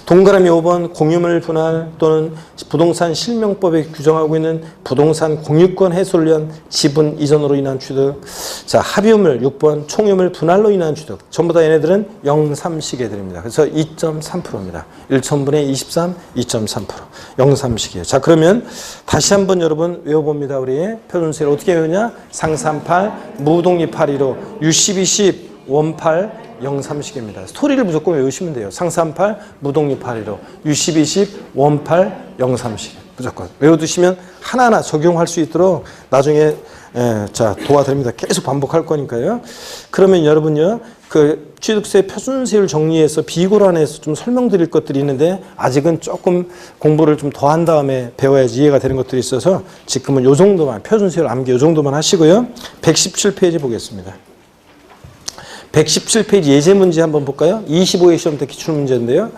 동그라미 5번 공유물 분할 또는 부동산 실명법에 규정하고 있는 부동산 공유권 해소를 위한 지분 이전으로 인한 취득. 자, 합유물 6번 총유물 분할로 인한 취득. 전부 다 얘네들은 0-3식 애들입니다. 그래서 2.3%입니다. 1,000분의 23, 2.3%. 0-3식이에요. 자, 그러면 다시 한번 여러분 외워봅니다. 우리 표준세를 어떻게 외우냐? 상삼팔, 무독립 8.15, U10, 20, 원팔, 0-3식입니다. 스토리를 무조건 외우시면 돼요. 상삼팔, 무독립 8.15, U10, 20, 원팔, 0-3식. 무조건. 외워두시면 하나하나 적용할 수 있도록 나중에 자 도와드립니다. 계속 반복할 거니까요. 그러면 여러분요. 그 취득세 표준세율 정리해서 비고란에서 좀 설명드릴 것들이 있는데 아직은 조금 공부를 좀 더 한 다음에 배워야지 이해가 되는 것들이 있어서 지금은 요 정도만 표준세율 암기 요 정도만 하시고요. 117페이지 보겠습니다. 117페이지 예제 문제 한번 볼까요? 25회 시험 때 기출문제인데요.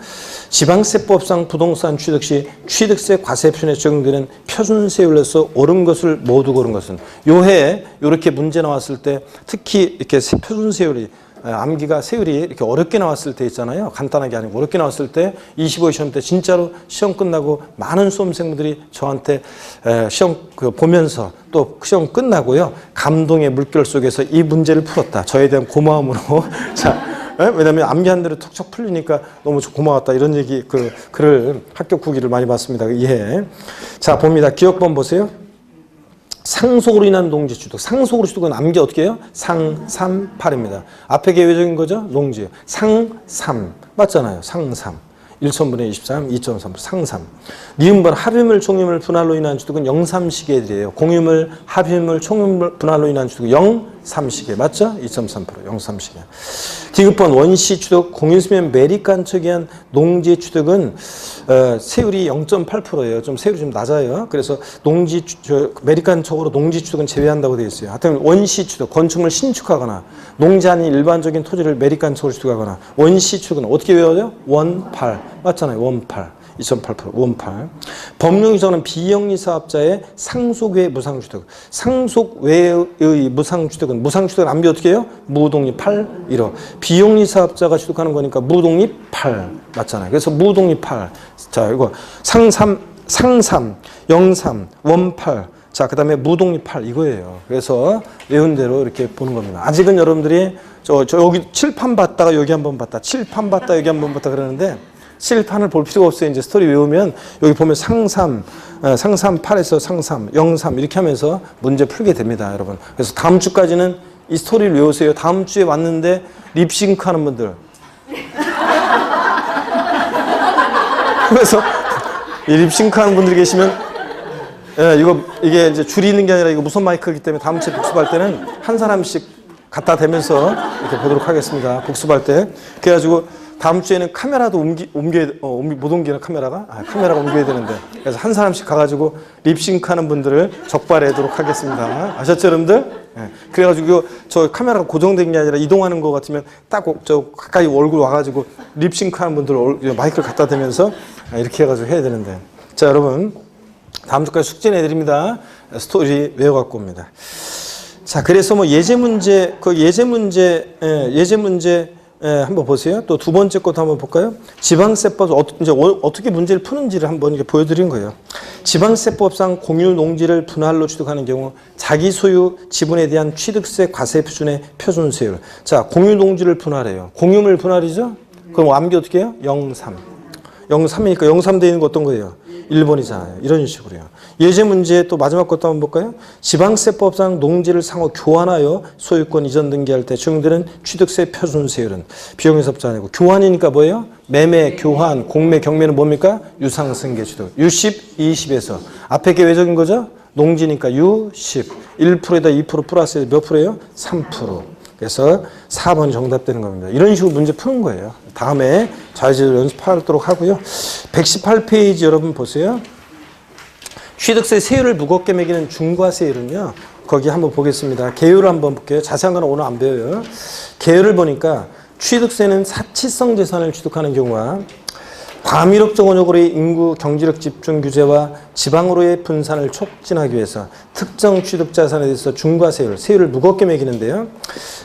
지방세법상 부동산 취득 시 취득세 과세 표준에 적용되는 표준세율로서 옳은 것을 모두 고른 것은 요해 이렇게 문제 나왔을 때 특히 이렇게 표준세율이 암기가 세율이 이렇게 어렵게 나왔을 때 있잖아요. 간단하게 아니고 어렵게 나왔을 때 25회 시험 때 진짜로 시험 끝나고 많은 수험생분들이 저한테 시험 보면서 또 시험 끝나고요. 감동의 물결 속에서 이 문제를 풀었다. 저에 대한 고마움으로 자 왜냐하면 암기한 대로 톡톡 풀리니까 너무 고마웠다 이런 얘기 글을 합격 후기를 많이 받습니다. 이해. 자 봅니다. 기억번 보세요. 상속으로 인한 농지 취득. 상속으로 취득은 암기 어떻게 해요? 상, 3, 8입니다. 앞에 계획적인 거죠? 농지. 상, 3. 맞잖아요. 상, 3. 1천분의 23, 2.3, 상삼. 니은번 합유물, 총유물, 분할로 인한 취득은 0, 3시계들이에요. 공유물, 합유물, 총유물, 분할로 인한 취득은 0, 3시계. 맞죠? 2.3%, 0, 3시계. 디귿번 원시 취득, 공유수면 매립간척에 의한 농지 취득은 세율이 0.8%예요. 좀 세율이 좀 낮아요. 그래서 농지 매립간척으로 농지 취득은 제외한다고 되어 있어요. 하여튼 원시 취득, 건축물 신축하거나 농지 아닌 일반적인 토지를 매립간척으로 취득하거나 원시 취득은 어떻게 외워요? 원팔. 맞잖아요. 원팔. 2.8%. 원팔. 법령 규정은 비영리 사업자의 상속 외 무상취득. 상속 외의 무상취득은 무상취득은 암비 어떻게 해요? 무독립 8, 1호. 비영리 사업자가 취득하는 거니까 무독립 8. 맞잖아요. 그래서 무독립 8. 자, 이거 상삼, 03, 원팔. 자, 그 다음에 무독립 8 이거예요. 그래서 외운 대로 이렇게 보는 겁니다. 아직은 여러분들이 저 여기 칠판 봤다가 여기 한번 봤다. 칠판 봤다 여기 한번 봤다 그러는데 칠판을 볼 필요가 없어요. 이제 스토리 외우면 여기 보면 상삼 8에서 상삼, 03 이렇게 하면서 문제 풀게 됩니다, 여러분. 그래서 다음 주까지는 이 스토리를 외우세요. 다음 주에 왔는데 립싱크 하는 분들. 그래서 이 립싱크 하는 분들이 계시면 이게 이제 줄이 있는 게 아니라 이거 무선 마이크이기 때문에 다음 주에 복습할 때는 한 사람씩 갖다 대면서 이렇게 보도록 하겠습니다. 복습할 때. 그래가지고 다음 주에는 카메라도 못 옮기는 카메라가? 카메라가 옮겨야 되는데. 그래서 한 사람씩 가가지고 립싱크 하는 분들을 적발하도록 하겠습니다. 아셨죠, 여러분들? 네. 그래가지고 저 카메라가 고정된 게 아니라 이동하는 것 같으면 딱 저 가까이 얼굴 와가지고 립싱크 하는 분들 마이크를 갖다 대면서 이렇게 해가지고 해야 되는데. 자, 여러분. 다음 주까지 숙제 내드립니다. 스토리 외워갖고 옵니다. 자, 그래서 뭐 예제 문제 한번 보세요. 또 두 번째 것도 한번 볼까요? 지방세법 이제 어떻게 문제를 푸는지를 한번 이렇게 보여드린 거예요. 지방세법상 공유 농지를 분할로 취득하는 경우 자기 소유 지분에 대한 취득세 과세 표준의 표준세율. 자, 공유 농지를 분할해요. 공유물 분할이죠? 그럼 암기 어떻게 해요? 03. 03이니까 03 돼 있는 거 어떤 거예요? 1번이잖아요. 이런 식으로요. 예제 문제 또 마지막 것도 한번 볼까요? 지방세법상 농지를 상호 교환하여 소유권 이전 등기할 때 적용되는 취득세 표준세율은 비용회섭자 아니고 교환이니까 뭐예요? 매매, 교환, 공매, 경매는 뭡니까? 유상승계 취득. U10, 20에서 앞에 게 외적인 거죠? 농지니까 U10. 1%에다 2% 플러스 몇 프로예요? 3%. 그래서 4번이 정답되는 겁니다. 이런 식으로 문제 푸는 거예요. 다음에 자유제도 연습하도록 하고요. 118페이지 여러분 보세요. 취득세 세율을 무겁게 매기는 중과세율은요. 거기 한번 보겠습니다. 개요를 한번 볼게요. 자세한 건 오늘 안 배워요. 개요를 보니까 취득세는 사치성 재산을 취득하는 경우와 과밀업적 원효고의 인구 경제력 집중 규제와 지방으로의 분산을 촉진하기 위해서 특정 취득 자산에 대해서 중과세율, 세율을 무겁게 매기는데요.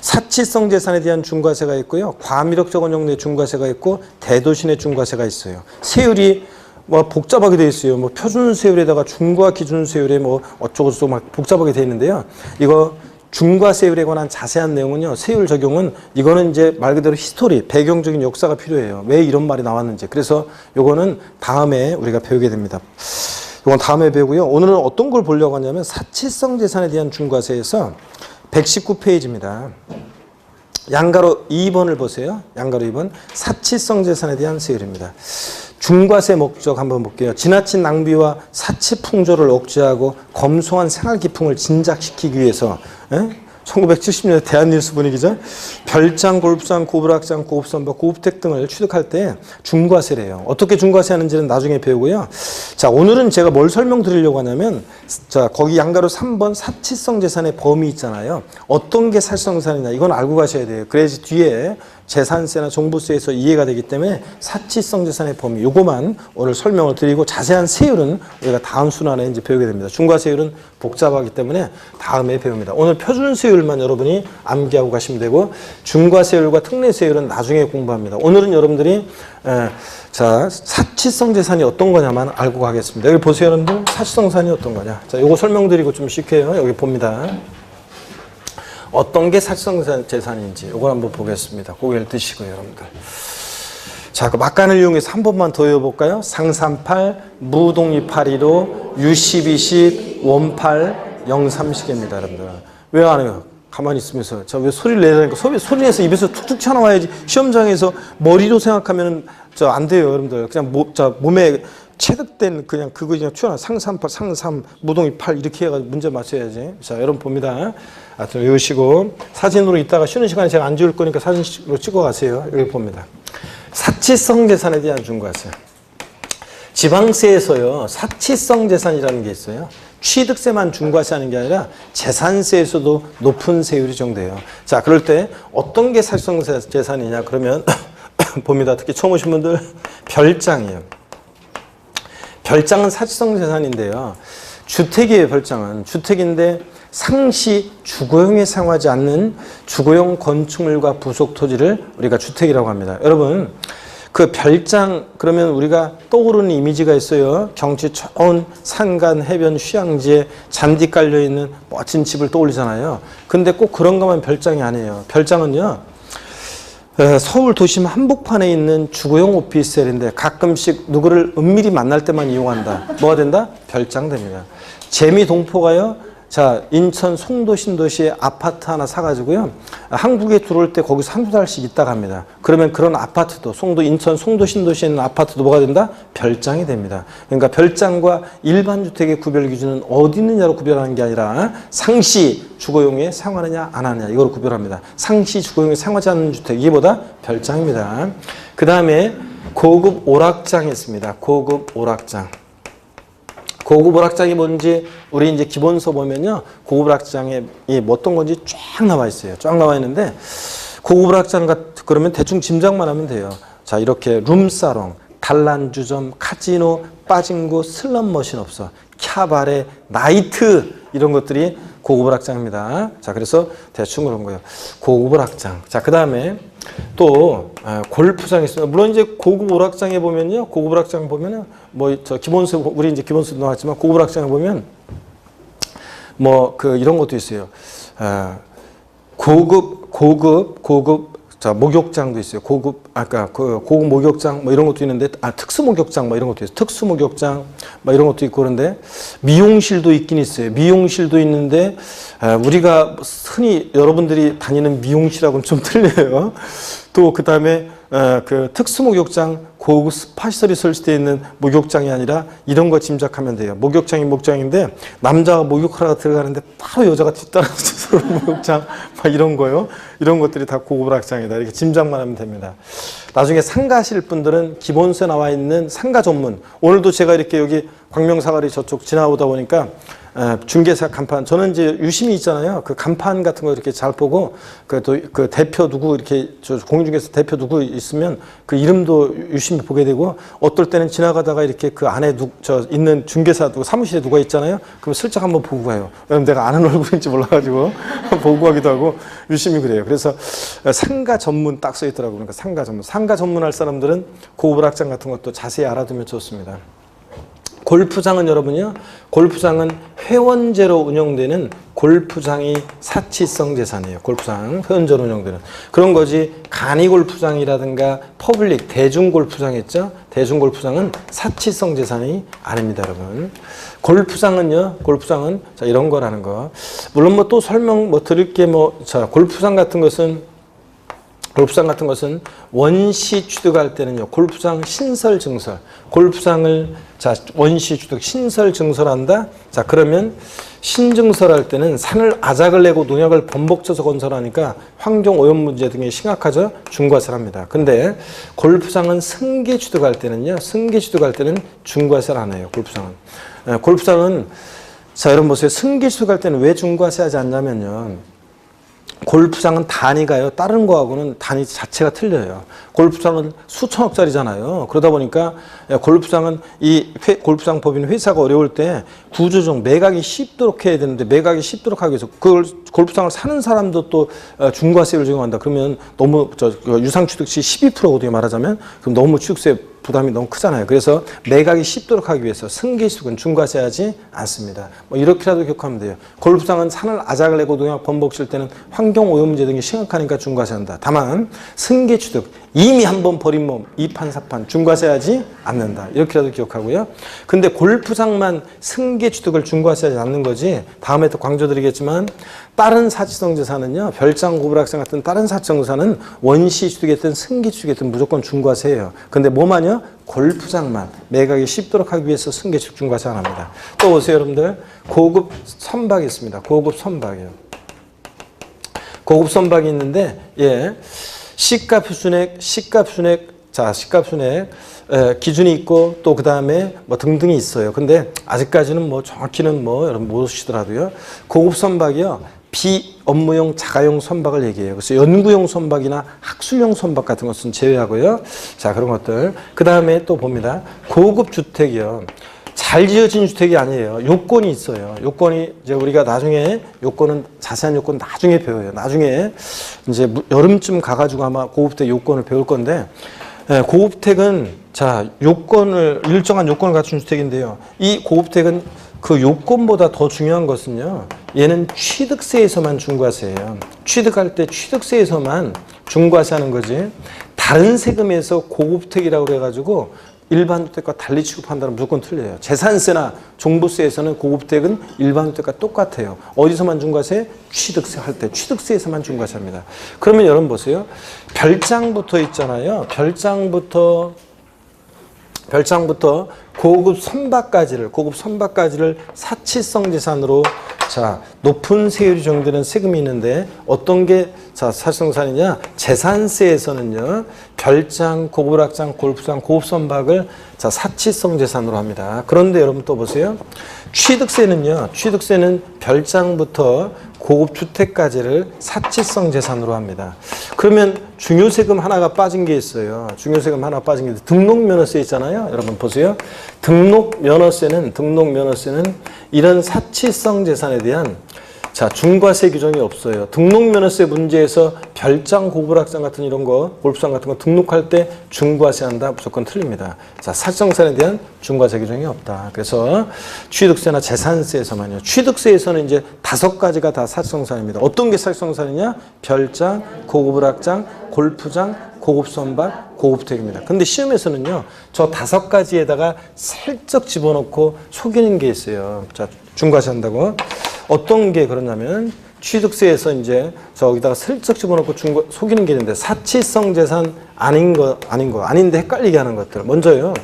사치성 재산에 대한 중과세가 있고요. 과밀업적 원효 내 중과세가 있고 대도시 내 중과세가 있어요. 세율이 뭐 복잡하게 되어 있어요. 뭐 표준세율에다가 중과 기준세율에 뭐 어쩌고저쩌고 막 복잡하게 되어 있는데요. 이거 중과세율에 관한 자세한 내용은요. 세율 적용은 이거는 이제 말 그대로 히스토리, 배경적인 역사가 필요해요. 왜 이런 말이 나왔는지. 그래서 요거는 다음에 우리가 배우게 됩니다. 이건 다음에 배우고요. 오늘은 어떤 걸 보려고 하냐면 사치성 재산에 대한 중과세에서 119페이지입니다. 양가로 2번을 보세요. 양가로 2번. 사치성 재산에 대한 세율입니다. 중과세 목적 한번 볼게요. 지나친 낭비와 사치 풍조를 억제하고 검소한 생활 기풍을 진작시키기 위해서 1970년대 대한뉴스 분위기죠. 별장, 골프장, 고불악장, 고급선박, 고급택 등을 취득할 때 중과세를 해요. 어떻게 중과세 하는지는 나중에 배우고요. 자, 오늘은 제가 뭘 설명드리려고 하냐면, 자, 거기 양가로 3번 사치성 재산의 범위 있잖아요. 어떤 게 사치성 재산이냐, 이건 알고 가셔야 돼요. 그래야지 뒤에 재산세나 종부세에서 이해가 되기 때문에 사치성 재산의 범위, 요거만 오늘 설명을 드리고 자세한 세율은 우리가 다음 순환에 이제 배우게 됩니다. 중과세율은 복잡하기 때문에 다음에 배웁니다. 오늘 표준세율만 여러분이 암기하고 가시면 되고, 중과세율과 특례세율은 나중에 공부합니다. 오늘은 여러분들이 자, 사치성 재산이 어떤 거냐만 알고 가겠습니다. 여기 보세요, 여러분들. 사치성 재산이 어떤 거냐. 자, 요거 설명드리고 좀 쉽게요. 여기 봅니다. 어떤 게 사치성 재산인지 이걸 한번 보겠습니다. 고개를 드시고요, 여러분들. 자, 그 막간을 이용해서 한 번만 더 외워볼까요? 상삼팔, 무동이 815, U12식, 원팔, 030입니다, 여러분들. 왜 안 해요? 가만히 있으면서. 자, 왜 소리를 내라니까. 소리 내서 입에서 툭툭 튀어나와야지. 시험장에서 머리로 생각하면 안 돼요, 여러분들. 그냥 몸에 체득된 그냥 튀어나와. 상삼팔, 상삼, 무동이 8 이렇게 해가지고 문제 맞춰야지. 자, 여러분 봅니다. 하여튼 외우시고 사진으로 이따가 쉬는 시간에 제가 안 지울 거니까 사진으로 찍어 가세요. 여기 봅니다. 사치성 재산에 대한 중과세. 지방세에서요, 사치성 재산이라는 게 있어요. 취득세만 중과세하는 게 아니라 재산세에서도 높은 세율이 적용돼요. 자, 그럴 때 어떤 게 사치성 재산이냐 그러면 봅니다. 특히 처음 오신 분들 별장이에요. 별장은 사치성 재산인데요. 주택이에요. 별장은 주택인데 상시 주거용에 사용하지 않는 주거용 건축물과 부속 토지를 우리가 주택이라고 합니다. 여러분, 그 별장 그러면 우리가 떠오르는 이미지가 있어요. 경치 좋은 산간, 해변, 휴양지에 잔디 깔려있는 멋진 집을 떠올리잖아요. 근데 꼭 그런 것만 별장이 아니에요. 별장은요, 서울 도심 한복판에 있는 주거용 오피스텔인데 가끔씩 누구를 은밀히 만날 때만 이용한다. 뭐가 된다? 별장 됩니다. 재미동포가요, 자, 인천 송도 신도시에 아파트 하나 사가지고요, 한국에 들어올 때 거기서 한두 달씩 있다가 합니다. 그러면 그런 아파트도, 인천 송도 신도시에 있는 아파트도 뭐가 된다? 별장이 됩니다. 그러니까 별장과 일반 주택의 구별 기준은 어디 있느냐로 구별하는 게 아니라 상시 주거용에 사용하느냐 안 하느냐 이걸 구별합니다. 상시 주거용에 사용하지 않는 주택, 이게 뭐다? 별장입니다. 그 다음에 고급 오락장이 있습니다. 고급 오락장. 고급 오락장이 뭔지 우리 이제 기본서 보면요, 고급 오락장에 어떤 건지 쫙 나와 있어요. 쫙 나와 있는데, 고급 오락장 그러면 대충 짐작만 하면 돼요. 자, 이렇게 룸사롱, 단란주점, 카지노, 빠진구, 슬롯머신 없어, 캬바레, 나이트 이런 것들이 고급 오락장입니다. 자, 그래서 대충 그런 거예요. 고급 오락장. 자, 그 다음에 또 골프장이 있습니다. 물론 이제 고급 오락장에 보면요, 고급 오락장 보면은 기본수, 우리 이제 기본수도 나왔지만 고급 오락장에 보면 이런 것도 있어요. 고급 자, 목욕장도 있어요. 고급 목욕장 이런 것도 있는데, 특수 목욕장 이런 것도 있어요. 특수 목욕장 이런 것도 있고, 그런데 미용실도 있긴 있어요. 미용실도 있는데, 우리가 흔히 여러분들이 다니는 미용실하고는 좀 틀려요. 또 그 다음에 그 특수 목욕장, 고급 스파 시설이 설치되어 있는 목욕장이 아니라 이런 거 짐작하면 돼요. 목욕장이 목장인데 남자가 목욕하러 들어가는데 바로 여자가 뒤따라서 목욕장 이런 거요. 이런 것들이 다 고급 오락장이다. 이렇게 짐작만 하면 됩니다. 나중에 상가실 분들은 기본서에 나와 있는 상가 전문. 오늘도 제가 이렇게 여기 광명사거리 저쪽 지나오다 보니까 중개사 간판, 저는 이제 유심히 있잖아요. 그 간판 같은 거 이렇게 잘 보고, 그 대표 누구 이렇게 공인중개사 대표 누구 있으면 그 이름도 유심히 보게 되고, 어떨 때는 지나가다가 이렇게 그 안에 있는 중개사 사무실에 누가 있잖아요. 그럼 슬쩍 한번 보고 가요. 왜냐면 내가 아는 얼굴인지 몰라가지고 보고 가기도 하고 유심히 그래요. 그래서 상가 전문 딱 써 있더라고요. 그러니까 상가 전문. 상가 전문할 사람들은 고급 오락장 같은 것도 자세히 알아두면 좋습니다. 골프장은 여러분이요, 골프장은 회원제로 운영되는 골프장이 사치성 재산이에요. 골프장, 회원제로 운영되는. 그런 거지, 간이 골프장이라든가 퍼블릭, 대중 골프장 있죠? 대중 골프장은 사치성 재산이 아닙니다, 여러분. 골프장은요, 골프장은 자, 이런 거라는 거. 물론 또 설명 드릴 게 자, 골프장 같은 것은 골프장 같은 것은 원시 취득할 때는요, 골프장 신설 증설, 골프장을 자 원시 취득 신설 증설한다. 자 그러면 신증설할 때는 산을 아작을 내고 농약을 번복쳐서 건설하니까 환경 오염 문제 등이 심각하죠. 중과세합니다. 근데 골프장은 승계 취득할 때는요, 승계 취득할 때는 중과세를 안 해요. 골프장은. 골프장은 자 여러분 보세요. 승계 취득할 때는 왜 중과세하지 않냐면요. 골프장은 단위가요, 다른 거하고는 단위 자체가 틀려요. 골프장은 수천억짜리잖아요. 그러다 보니까 골프장은 골프장 법인 회사가 어려울 때 구조적 매각이 쉽도록 해야 되는데 매각이 쉽도록 하기 위해서 그걸 골프장을 사는 사람도 또 중과세를 적용한다. 그러면 너무 유상취득시 12%거든요, 말하자면. 그럼 너무 취득세 부담이 너무 크잖아요. 그래서 매각이 쉽도록 하기 위해서 승계취득은 중과세하지 않습니다. 뭐 이렇게라도 기억하면 돼요. 골프장은 산을 아작을 내고 농약 번복칠 때는 환경 오염 문제 등이 심각하니까 중과세한다. 다만 승계취득 이미 한번 버린 몸 2판 4판 중과세하지 않는다. 이렇게라도 기억하고요. 근데 골프장만 승계취득을 중과세하지 않는 거지. 다음에 또 강조드리겠지만 다른 사치성 재산은요, 별장 고불학생 같은 다른 사치성 재산은 원시 취득이든 승계 취득이든 무조건 중과세예요. 근데 뭐만요? 골프장만 매각이 쉽도록 하기 위해서 승계 취득 중과세 안 합니다. 또 보세요, 여러분들. 고급 선박이 있습니다. 고급 선박이요. 고급 선박이 있는데, 예, 시가 순액, 자, 시가 순액 기준이 있고 또 그 다음에 뭐 등등이 있어요. 근데 아직까지는 뭐 정확히는 뭐 여러분 모르시더라도요. 고급 선박이요. 비업무용 자가용 선박을 얘기해요. 그래서 연구용 선박이나 학술용 선박 같은 것은 제외하고요. 자, 그런 것들. 그 다음에 또 봅니다. 고급 주택이요. 잘 지어진 주택이 아니에요. 요건이 있어요. 요건이 이제 우리가 나중에 요건은 자세한 요건 나중에 배워요. 나중에 이제 여름쯤 가가지고 아마 고급주택 요건을 배울 건데, 고급주택은 자 요건을 일정한 요건을 갖춘 주택인데요. 이 고급주택은 그 요건보다 더 중요한 것은요. 얘는 취득세에서만 중과세예요. 취득할 때 취득세에서만 중과세하는 거지. 다른 세금에서 고급주택이라고 그래가지고 일반 주택과 달리 취급한다는 무조건 틀려요. 재산세나 종부세에서는 고급주택은 일반 주택과 똑같아요. 어디서만 중과세? 취득세 할 때. 취득세에서만 중과세합니다. 그러면 여러분 보세요. 별장부터 있잖아요. 별장부터 고급 선박까지를 사치성 재산으로 자 높은 세율이 적용되는 세금이 있는데 어떤 게 자 사치성산이냐? 재산세에서는요 별장, 고급락장, 골프장, 고급 선박을 자 사치성 재산으로 합니다. 그런데 여러분 또 보세요. 취득세는요. 취득세는 별장부터 고급 주택까지를 사치성 재산으로 합니다. 그러면 중요세금 하나가 빠진 게 있어요. 중요세금 하나 빠진 게 등록면허세 있잖아요. 여러분 보세요. 등록면허세는 이런 사치성 재산에 대한 자 중과세 규정이 없어요. 등록면허세 문제에서 별장, 고불학장 같은 이런 거, 골프장 같은 거 등록할 때 중과세한다. 무조건 틀립니다. 자 사치성산에 대한 중과세 규정이 없다. 그래서 취득세나 재산세에서만요. 취득세에서는 이제 5가지가 다 사치성산입니다. 어떤 게 사치성산이냐? 별장, 고불학장, 골프장, 고급선박, 고급주택입니다. 근데 시험에서는요, 저 5가지에다가 살짝 집어넣고 속이는 게 있어요. 자, 중과세 한다고. 어떤 게 그러냐면, 취득세에서 이제 저기다가 슬쩍 집어넣고 속이는 게 있는데, 사치성 재산 아닌데 헷갈리게 하는 것들. 먼저요,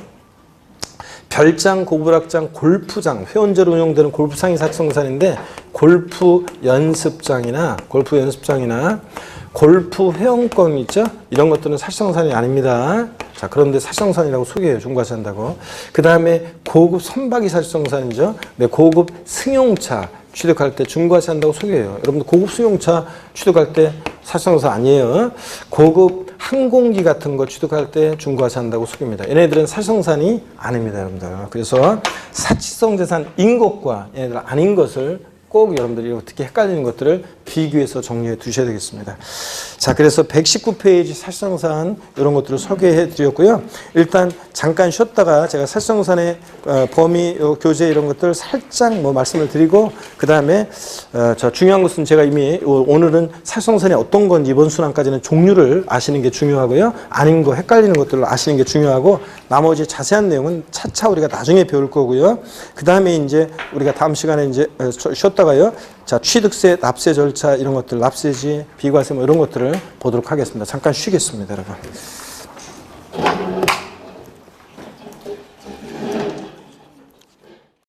별장, 고불학장, 골프장, 회원제로 운영되는 골프장이 사치성산인데, 골프 연습장이나 골프 회원권 있죠? 이런 것들은 사치성산이 아닙니다. 자, 그런데 사치성산이라고 소개해요. 중과세 한다고. 그 다음에 고급 선박이 사치성산이죠. 네, 고급 승용차 취득할 때 중과세 한다고 소개해요. 여러분들 고급 승용차 취득할 때 사치성산 아니에요. 고급 항공기 같은 거 취득할 때 중과세 한다고 소개합니다. 얘네들은 사치성산이 아닙니다, 여러분들. 그래서 사치성 재산인 것과 얘네들 아닌 것을 꼭 여러분들이 어떻게 헷갈리는 것들을 비교해서 정리해 두셔야 되겠습니다. 자, 그래서 119페이지 사치성산 이런 것들을 소개해 드렸고요. 일단 잠깐 쉬었다가 제가 사치성산의 범위, 교재 이런 것들 살짝 뭐 말씀을 드리고 그 다음에 저 중요한 것은 제가 이미 오늘은 사치성산이 어떤 건지 이번 순환까지는 종류를 아시는 게 중요하고요. 아닌 거 헷갈리는 것들을 아시는 게 중요하고 나머지 자세한 내용은 차차 우리가 나중에 배울 거고요. 그 다음에 이제 우리가 다음 시간에 이제 쉬었다 이따가요. 자, 취득세, 납세 절차 이런 것들, 납세지, 비과세 뭐 이런 것들을 보도록 하겠습니다. 잠깐 쉬겠습니다, 여러분.